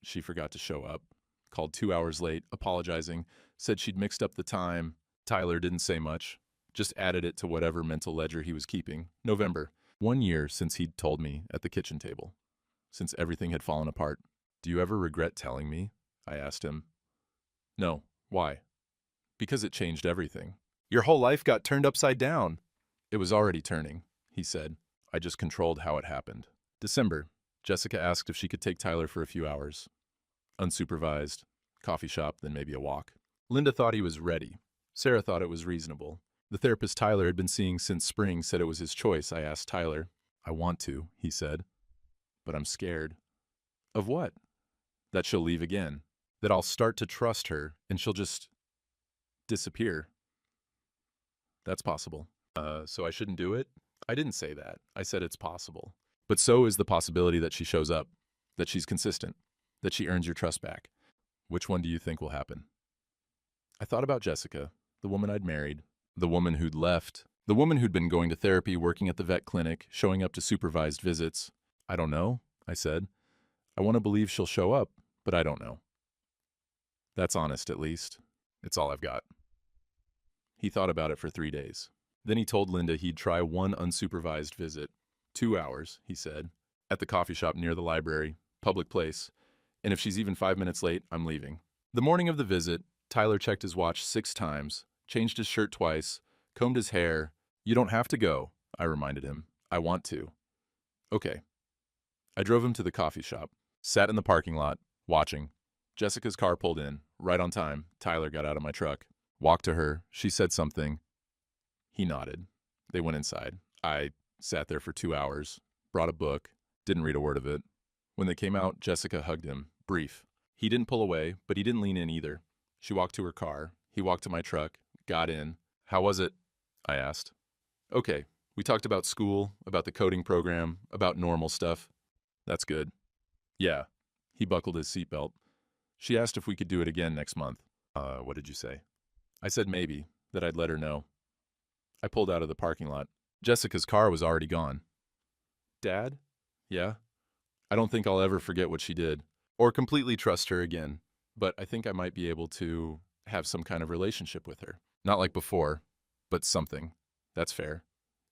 she forgot to show up. Called 2 hours late, apologizing, said she'd mixed up the time. Tyler didn't say much, just added it to whatever mental ledger he was keeping. November, 1 year since he'd told me at the kitchen table, since everything had fallen apart. Do you ever regret telling me? I asked him. No. Why? Because it changed everything. Your whole life got turned upside down. It was already turning, he said. I just controlled how it happened. December, Jessica asked if she could take Tyler for a few hours. Unsupervised. Coffee shop, then maybe a walk. Linda thought he was ready. Sarah thought it was reasonable. The therapist Tyler had been seeing since spring said it was his choice. I asked Tyler. I want to, he said. But I'm scared. Of what? That she'll leave again. That I'll start to trust her and she'll just disappear. That's possible. So I shouldn't do it? I didn't say that. I said it's possible. But so is the possibility that she shows up, that she's consistent, that she earns your trust back. Which one do you think will happen? I thought about Jessica, the woman I'd married, The woman who'd left. The woman who'd been going to therapy, working at the vet clinic, showing up to supervised visits. I don't know, I said. I want to believe she'll show up, but I don't know. That's honest, at least. It's all I've got. He thought about it for 3 days. Then he told Linda he'd try one unsupervised visit. 2 hours, he said, at the coffee shop near the library, public place, and if she's even 5 minutes late, I'm leaving. The morning of the visit, Tyler checked his watch 6 times, changed his shirt twice, combed his hair. You don't have to go, I reminded him. I want to. Okay. I drove him to the coffee shop, sat in the parking lot, watching. Jessica's car pulled in, right on time. Tyler got out of my truck, walked to her. She said something. He nodded. They went inside. I sat there for 2 hours, brought a book, didn't read a word of it. When they came out, Jessica hugged him, brief. He didn't pull away, but he didn't lean in either. She walked to her car. He walked to my truck, got in. How was it? I asked. Okay. We talked about school, about the coding program, about normal stuff. That's good. Yeah. He buckled his seatbelt. She asked if we could do it again next month. What did you say? I said maybe, that I'd let her know. I pulled out of the parking lot. Jessica's car was already gone. Dad? Yeah? I don't think I'll ever forget what she did, or completely trust her again, but I think I might be able to have some kind of relationship with her. Not like before, but something. That's fair.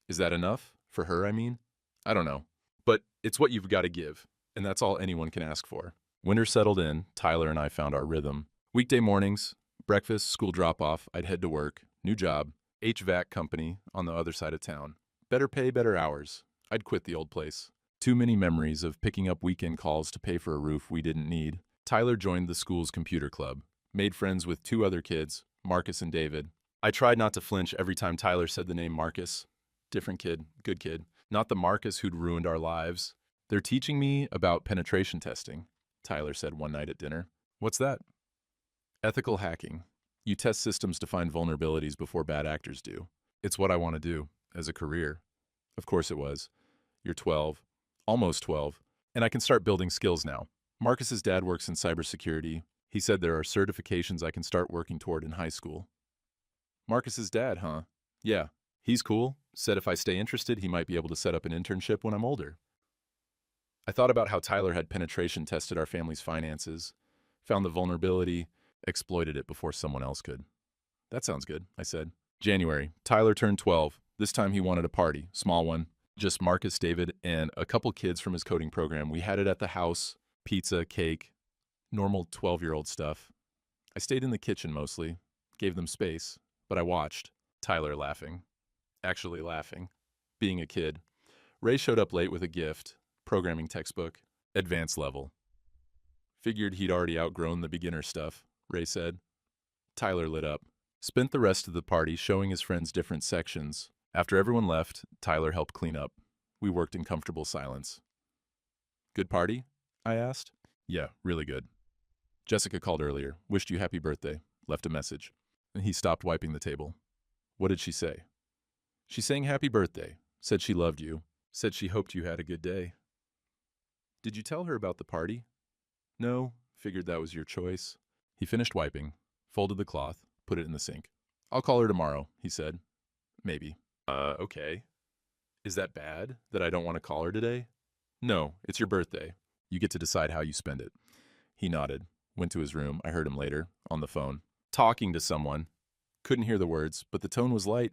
Is that enough? For her, I mean? I don't know. But it's what you've got to give, and that's all anyone can ask for. Winter settled in. Tyler and I found our rhythm. Weekday mornings, breakfast, school drop-off, I'd head to work, new job, HVAC company on the other side of town. Better pay, better hours. I'd quit the old place. Too many memories of picking up weekend calls to pay for a roof we didn't need. Tyler joined the school's computer club, made friends with 2 other kids, Marcus and David. I tried not to flinch every time Tyler said the name Marcus. Different kid, good kid. Not the Marcus who'd ruined our lives. They're teaching me about penetration testing, Tyler said one night at dinner. What's that? Ethical hacking. You test systems to find vulnerabilities before bad actors do. It's what I want to do, as a career. Of course it was. You're 12, almost 12, and I can start building skills now. Marcus's dad works in cybersecurity. He said there are certifications I can start working toward in high school. Marcus's dad, huh? Yeah. He's cool. Said if I stay interested, he might be able to set up an internship when I'm older. I thought about how Tyler had penetration tested our family's finances, found the vulnerability, exploited it before someone else could. That sounds good, I said. January. Tyler turned 12. This time he wanted a party, small one. Just Marcus, David, and a couple kids from his coding program. We had it at the house, pizza, cake, normal 12-year-old stuff. I stayed in the kitchen mostly, gave them space, but I watched. Tyler laughing. Actually laughing. Being a kid. Ray showed up late with a gift, programming textbook, advanced level. Figured he'd already outgrown the beginner stuff, Ray said. Tyler lit up. Spent the rest of the party showing his friends different sections. After everyone left, Tyler helped clean up. We worked in comfortable silence. Good party? I asked. Yeah, really good. Jessica called earlier, wished you happy birthday, left a message. He stopped wiping the table. What did she say? She sang happy birthday, said she loved you, said she hoped you had a good day. Did you tell her about the party? No, figured that was your choice. He finished wiping, folded the cloth, put it in the sink. I'll call her tomorrow, he said. Maybe. Okay. Is that bad, that I don't want to call her today? No, it's your birthday. You get to decide how you spend it. He nodded, went to his room. I heard him later, on the phone, talking to someone. Couldn't hear the words, but the tone was light.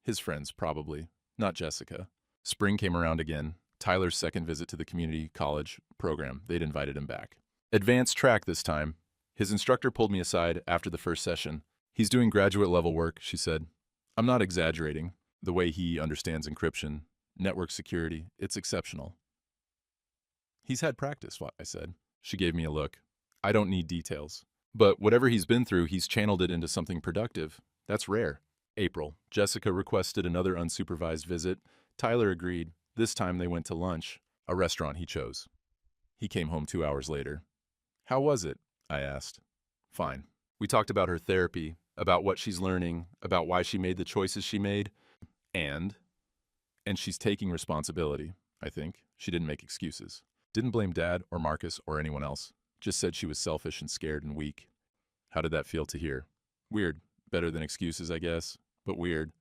His friends, probably, not Jessica. Spring came around again. Tyler's second visit to the community college program. They'd invited him back. Advanced track this time. His instructor pulled me aside after the first session. He's doing graduate level work, she said. I'm not exaggerating. The way he understands encryption, network security, it's exceptional. He's had practice, I said. She gave me a look. I don't need details. But whatever he's been through, he's channeled it into something productive. That's rare. April. Jessica requested another unsupervised visit. Tyler agreed. This time they went to lunch, a restaurant he chose. He came home 2 hours later. How was it? I asked. Fine. We talked about her therapy, about what she's learning, about why she made the choices she made, and she's taking responsibility, I think. She didn't make excuses. Didn't blame Dad or Marcus or anyone else. Just said she was selfish and scared and weak. How did that feel to hear? Weird. Better than excuses, I guess. but weird.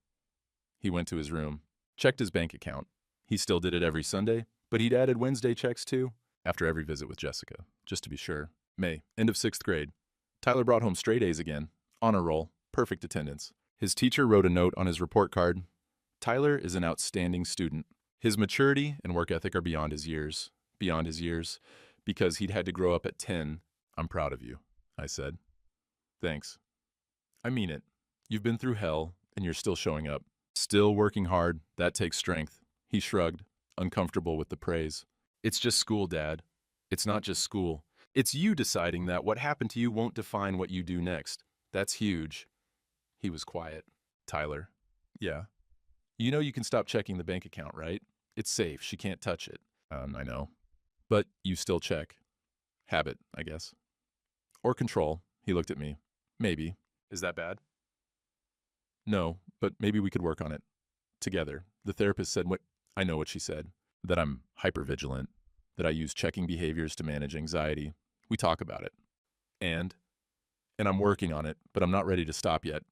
He went to his room, checked his bank account. He still did it every Sunday, but he'd added Wednesday checks too, after every visit with Jessica, just to be sure. May, end of 6th grade. Tyler brought home straight A's again. Honor roll, perfect attendance. His teacher wrote a note on his report card. Tyler is an outstanding student. His maturity and work ethic are beyond his years, because he'd had to grow up at 10. I'm proud of you, I said. Thanks. I mean it. You've been through hell, and you're still showing up. Still working hard, that takes strength. He shrugged, uncomfortable with the praise. It's just school, Dad. It's not just school. It's you deciding that what happened to you won't define what you do next. That's huge. He was quiet. Tyler. Yeah. You know you can stop checking the bank account, right? It's safe. She can't touch it. I know. But you still check. Habit, I guess. Or control. He looked at me. Maybe. Is that bad? No, but maybe we could work on it. Together. The therapist said what I know what she said. That I'm hypervigilant. That I use checking behaviors to manage anxiety. We talk about it. And I'm working on it, but I'm not ready to stop yet.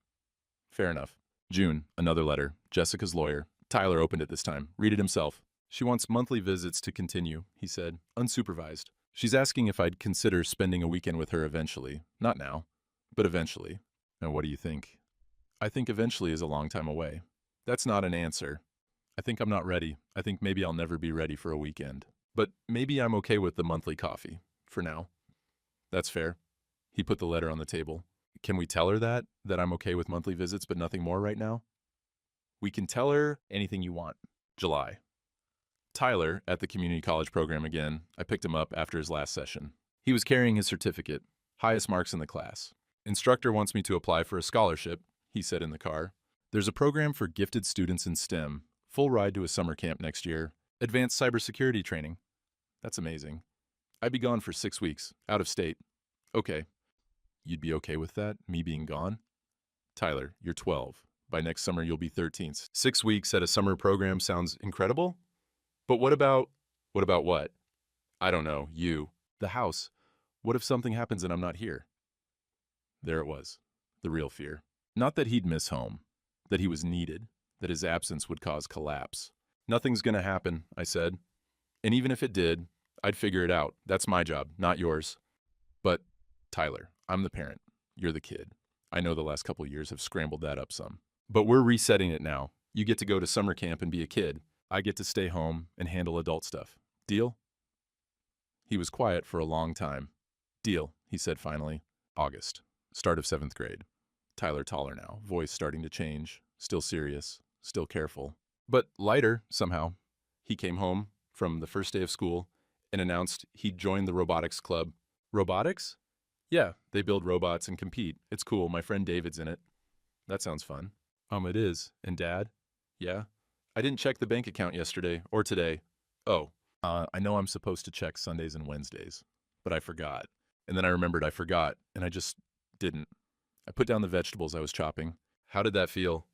Fair enough. June, another letter. Jessica's lawyer. Tyler opened it this time. Read it himself. She wants monthly visits to continue, he said, unsupervised. She's asking if I'd consider spending a weekend with her eventually. Not now, but eventually. Now, what do you think? I think eventually is a long time away. That's not an answer. I think I'm not ready. I think maybe I'll never be ready for a weekend. But maybe I'm okay with the monthly coffee, for now. That's fair. He put the letter on the table. Can we tell her that I'm okay with monthly visits but nothing more right now? We can tell her anything you want. July. Tyler, at the community college program again, I picked him up after his last session. He was carrying his certificate, highest marks in the class. Instructor wants me to apply for a scholarship, he said in the car. There's a program for gifted students in STEM, full ride to a summer camp next year, advanced cybersecurity training. That's amazing. I'd be gone for 6 weeks, out of state. Okay. You'd be okay with that, me being gone? Tyler, you're 12. By next summer, you'll be 13. 6 weeks at a summer program sounds incredible? But what about what? I don't know, you. The house. What if something happens and I'm not here? There it was, the real fear. Not that he'd miss home, that he was needed, that his absence would cause collapse. Nothing's gonna happen, I said. And even if it did, I'd figure it out. That's my job, not yours. But, Tyler, I'm the parent. You're the kid. I know the last couple years have scrambled that up some. But we're resetting it now. You get to go to summer camp and be a kid. I get to stay home and handle adult stuff. Deal? He was quiet for a long time. Deal, he said finally. August. Start of 7th grade. Tyler taller now, voice starting to change. Still serious, still careful. But lighter, somehow. He came home from the first day of school and announced he'd joined the robotics club. Robotics? Yeah, they build robots and compete. It's cool. My friend David's in it. That sounds fun. It is. And Dad? Yeah? I didn't check the bank account yesterday or today. Oh, I know I'm supposed to check Sundays and Wednesdays, but I forgot. And then I remembered I forgot, and I just didn't. I put down the vegetables I was chopping. How did that feel?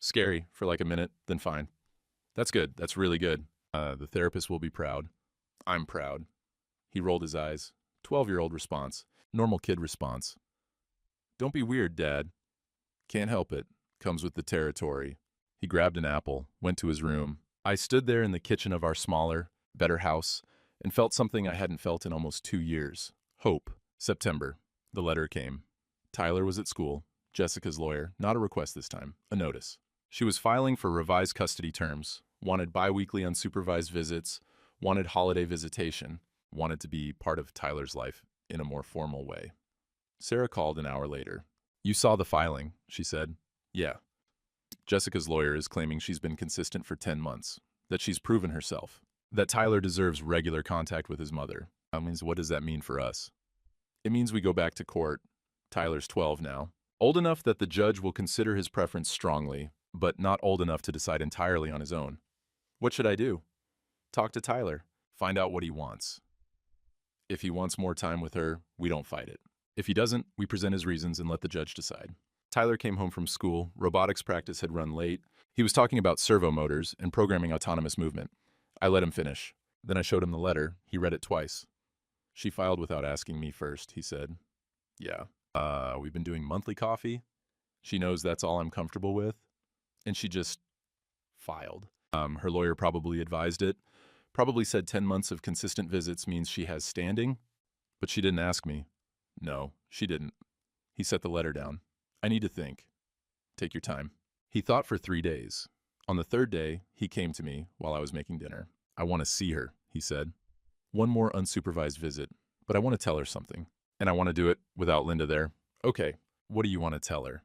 Scary for like a minute, then fine. That's good. That's really good. The therapist will be proud. I'm proud. He rolled his eyes. 12-year-old response. Normal kid response. Don't be weird, Dad. Can't help it. Comes with the territory. He grabbed an apple, went to his room. I stood there in the kitchen of our smaller, better house and felt something I hadn't felt in almost 2 years. Hope. September. The letter came. Tyler was at school. Jessica's lawyer. Not a request this time. A notice. She was filing for revised custody terms. Wanted bi-weekly unsupervised visits. Wanted holiday visitation. Wanted to be part of Tyler's life in a more formal way. Sarah called an hour later. You saw the filing, she said. Yeah. Jessica's lawyer is claiming she's been consistent for 10 months, that she's proven herself, that Tyler deserves regular contact with his mother. What does that mean for us? It means we go back to court. Tyler's 12 now. Old enough that the judge will consider his preference strongly, but not old enough to decide entirely on his own. What should I do? Talk to Tyler. Find out what he wants. If he wants more time with her, we don't fight it. If he doesn't, we present his reasons and let the judge decide. Tyler came home from school. Robotics practice had run late. He was talking about servo motors and programming autonomous movement. I let him finish. Then I showed him the letter. He read it twice. She filed without asking me first, he said. Yeah. We've been doing monthly coffee. She knows that's all I'm comfortable with. and she just filed. Her lawyer probably advised it, probably said 10 months of consistent visits means she has standing, but she didn't ask me. No, she didn't. He set the letter down. I need to think. Take your time. He thought for 3 days. On the third day, he came to me while I was making dinner. I want to see her, he said. One more unsupervised visit, but I want to tell her something. And I want to do it without Linda there. Okay, what do you want to tell her?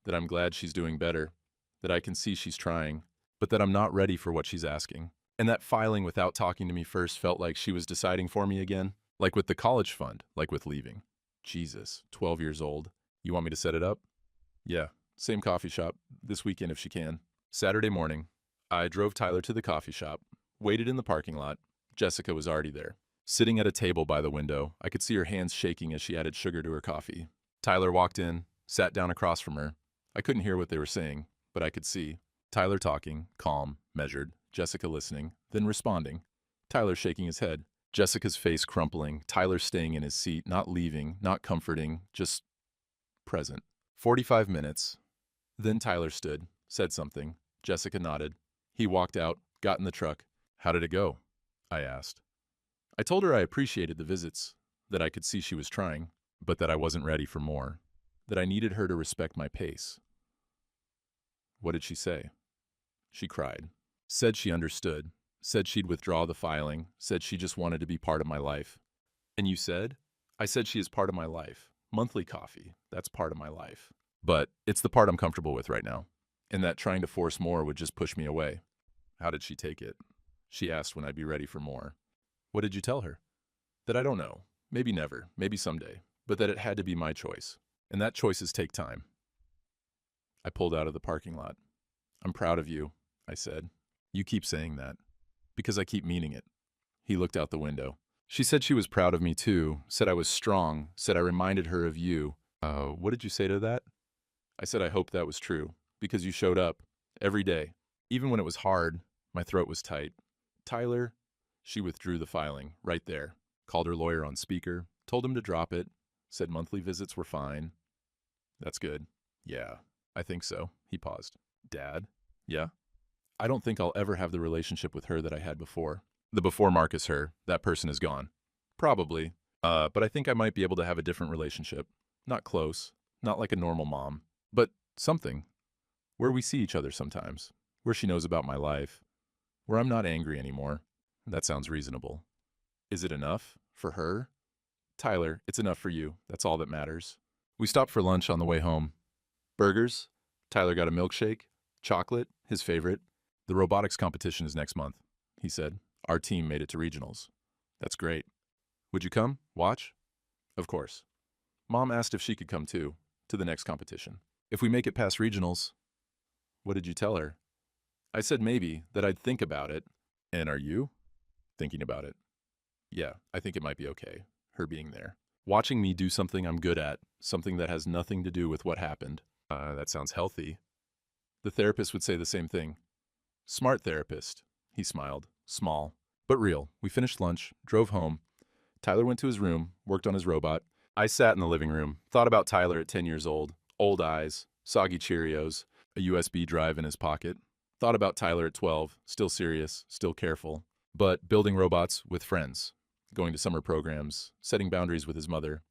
That I'm glad she's doing better, that I can see she's trying, but that I'm not ready for what she's asking. And that filing without talking to me first felt like she was deciding for me again, like with the college fund, like with leaving. Jesus, 12 years old. You want me to set it up? Yeah, same coffee shop, this weekend if she can. Saturday morning, I drove Tyler to the coffee shop, waited in the parking lot. Jessica was already there. Sitting at a table by the window, I could see her hands shaking as she added sugar to her coffee. Tyler walked in, sat down across from her. I couldn't hear what they were saying, but I could see. Tyler talking, calm, measured, Jessica listening, then responding. Tyler shaking his head, Jessica's face crumpling, Tyler staying in his seat, not leaving, not comforting, just present. 45 minutes. Then Tyler stood, said something. Jessica nodded. He walked out, got in the truck. How did it go? I asked. I told her I appreciated the visits, that I could see she was trying, but that I wasn't ready for more, that I needed her to respect my pace. What did she say? She cried. Said she understood. Said she'd withdraw the filing. Said she just wanted to be part of my life. And you said? I said she is part of my life. Monthly coffee, that's part of my life. But it's the part I'm comfortable with right now. And that trying to force more would just push me away. How did she take it? She asked when I'd be ready for more. What did you tell her? That I don't know. Maybe never. Maybe someday. But that it had to be my choice. And that choices take time. I pulled out of the parking lot. I'm proud of you, I said. You keep saying that. Because I keep meaning it. He looked out the window. She said she was proud of me too, said I was strong, said I reminded her of you. What did you say to that? I said I hoped that was true, because you showed up, every day. Even when it was hard, my throat was tight. Tyler, she withdrew the filing, right there. Called her lawyer on speaker, told him to drop it, said monthly visits were fine. That's good. Yeah, I think so. He paused. Dad? Yeah? I don't think I'll ever have the relationship with her that I had before. The before Marcus her, that person is gone. Probably. But I think I might be able to have a different relationship. Not close, not like a normal mom, but something. Where we see each other sometimes. Where she knows about my life. Where I'm not angry anymore. That sounds reasonable. Is it enough? For her? Tyler, it's enough for you. That's all that matters. We stopped for lunch on the way home. Burgers. Tyler got a milkshake. Chocolate, his favorite. The robotics competition is next month, he said. Our team made it to regionals. That's great. Would you come? Watch? Of course. Mom asked if she could come too, to the next competition. If we make it past regionals. What did you tell her? I said maybe, that I'd think about it. And are you? Thinking about it. Yeah, I think it might be okay, her being there. Watching me do something I'm good at, something that has nothing to do with what happened. That sounds healthy. The therapist would say the same thing. Smart therapist. He smiled. Small, but real. We finished lunch, drove home. Tyler went to his room, worked on his robot. I sat in the living room, thought about Tyler at 10 years old eyes, soggy Cheerios, a USB drive in his pocket. Thought about Tyler at 12, still serious, still careful, but building robots with friends, going to summer programs, setting boundaries with his mother.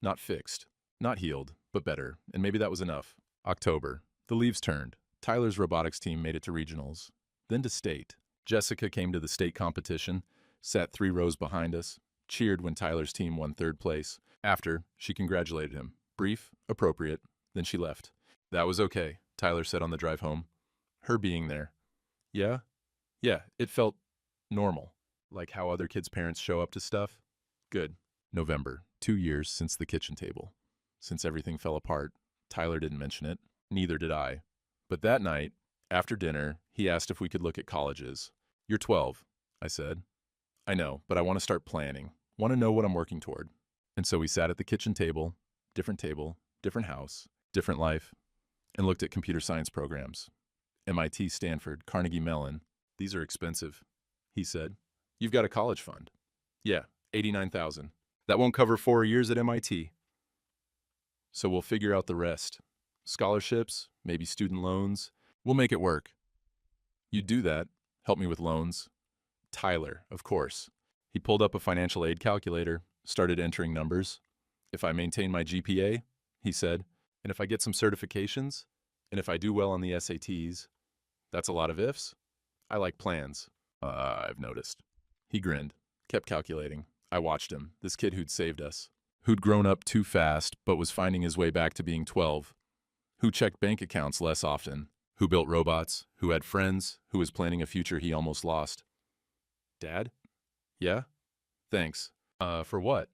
Not fixed, not healed, but better, and maybe that was enough. October. The leaves turned. Tyler's robotics team made it to regionals, then to state. Jessica came to the state competition, sat 3 rows behind us, cheered when Tyler's team won 3rd place. After, she congratulated him. Brief, appropriate, then she left. That was okay, Tyler said on the drive home. Her being there. Yeah? Yeah, it felt normal, like how other kids' parents show up to stuff. Good. November, 2 years since the kitchen table. Since everything fell apart, Tyler didn't mention it, neither did I. But that night, after dinner, he asked if we could look at colleges. You're 12, I said. I know, but I want to start planning. Want to know what I'm working toward. And so we sat at the kitchen table, different house, different life, and looked at computer science programs. MIT, Stanford, Carnegie Mellon. These are expensive, he said. You've got a college fund. Yeah, $89,000. That won't cover 4 years at MIT. So we'll figure out the rest. Scholarships, maybe student loans, We'll make it work. You'd do that. Help me with loans. Tyler, of course. He pulled up a financial aid calculator, started entering numbers. If I maintain my GPA, he said, and if I get some certifications, and if I do well on the SATs, that's a lot of ifs. I like plans. I've noticed. He grinned, kept calculating. I watched him, this kid who'd saved us, who'd grown up too fast but was finding his way back to being 12, who checked bank accounts less often, who built robots, who had friends, who was planning a future he almost lost. Dad? Yeah? Thanks. For what?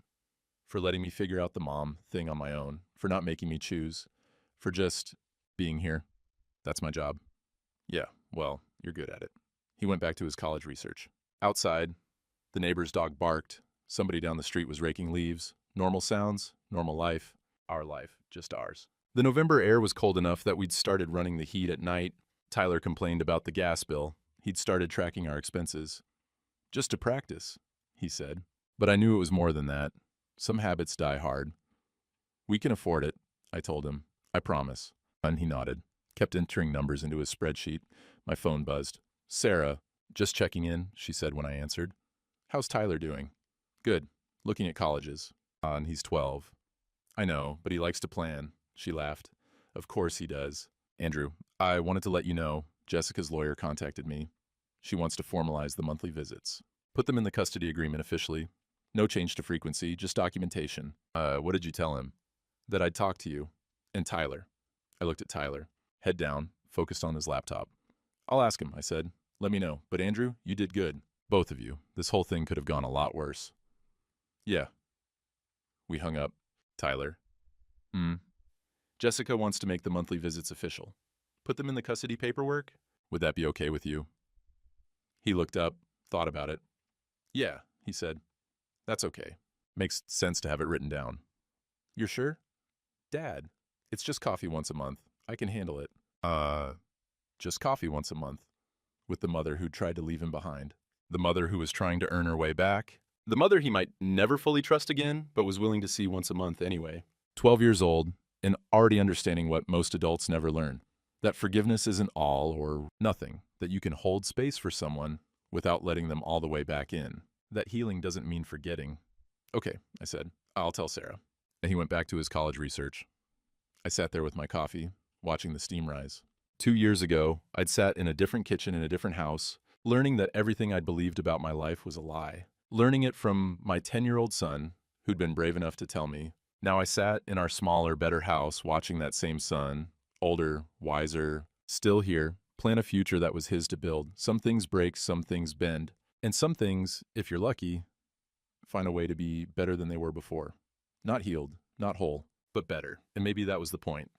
For letting me figure out the mom thing on my own, for not making me choose, for just being here. That's my job. Yeah, well, you're good at it. He went back to his college research. Outside, the neighbor's dog barked. Somebody down the street was raking leaves. Normal sounds, normal life. Our life, just ours. The November air was cold enough that we'd started running the heat at night. Tyler complained about the gas bill. He'd started tracking our expenses. Just to practice, he said. But I knew it was more than that. Some habits die hard. We can afford it, I told him. I promise. And he nodded, kept entering numbers into his spreadsheet. My phone buzzed. Sarah, just checking in, she said when I answered. How's Tyler doing? Good. Looking at colleges. And he's 12. I know, but he likes to plan. She laughed. Of course he does. Andrew, I wanted to let you know, Jessica's lawyer contacted me. She wants to formalize the monthly visits. Put them in the custody agreement officially. No change to frequency, just documentation. What did you tell him? That I'd talk to you. And Tyler. I looked at Tyler, head down, focused on his laptop. I'll ask him, I said. Let me know. But Andrew, you did good. Both of you. This whole thing could have gone a lot worse. Yeah. We hung up. Tyler. Jessica wants to make the monthly visits official. Put them in the custody paperwork? Would that be okay with you? He looked up, thought about it. Yeah, he said. That's okay. Makes sense to have it written down. You're sure? Dad, it's just coffee once a month. I can handle it. Just coffee once a month. With the mother who tried to leave him behind. The mother who was trying to earn her way back. The mother he might never fully trust again, but was willing to see once a month anyway. 12 years old, and already understanding what most adults never learn. That forgiveness isn't all or nothing. That you can hold space for someone without letting them all the way back in. That healing doesn't mean forgetting. Okay, I said. I'll tell Sarah. And he went back to his college research. I sat there with my coffee, watching the steam rise. 2 years ago, I'd sat in a different kitchen in a different house, learning that everything I'd believed about my life was a lie. Learning it from my 10-year-old son, who'd been brave enough to tell me. Now I sat in our smaller, better house watching that same son, older, wiser, still here, plan a future that was his to build. Some things break, some things bend. And some things, if you're lucky, find a way to be better than they were before. Not healed, not whole, but better. And maybe that was the point.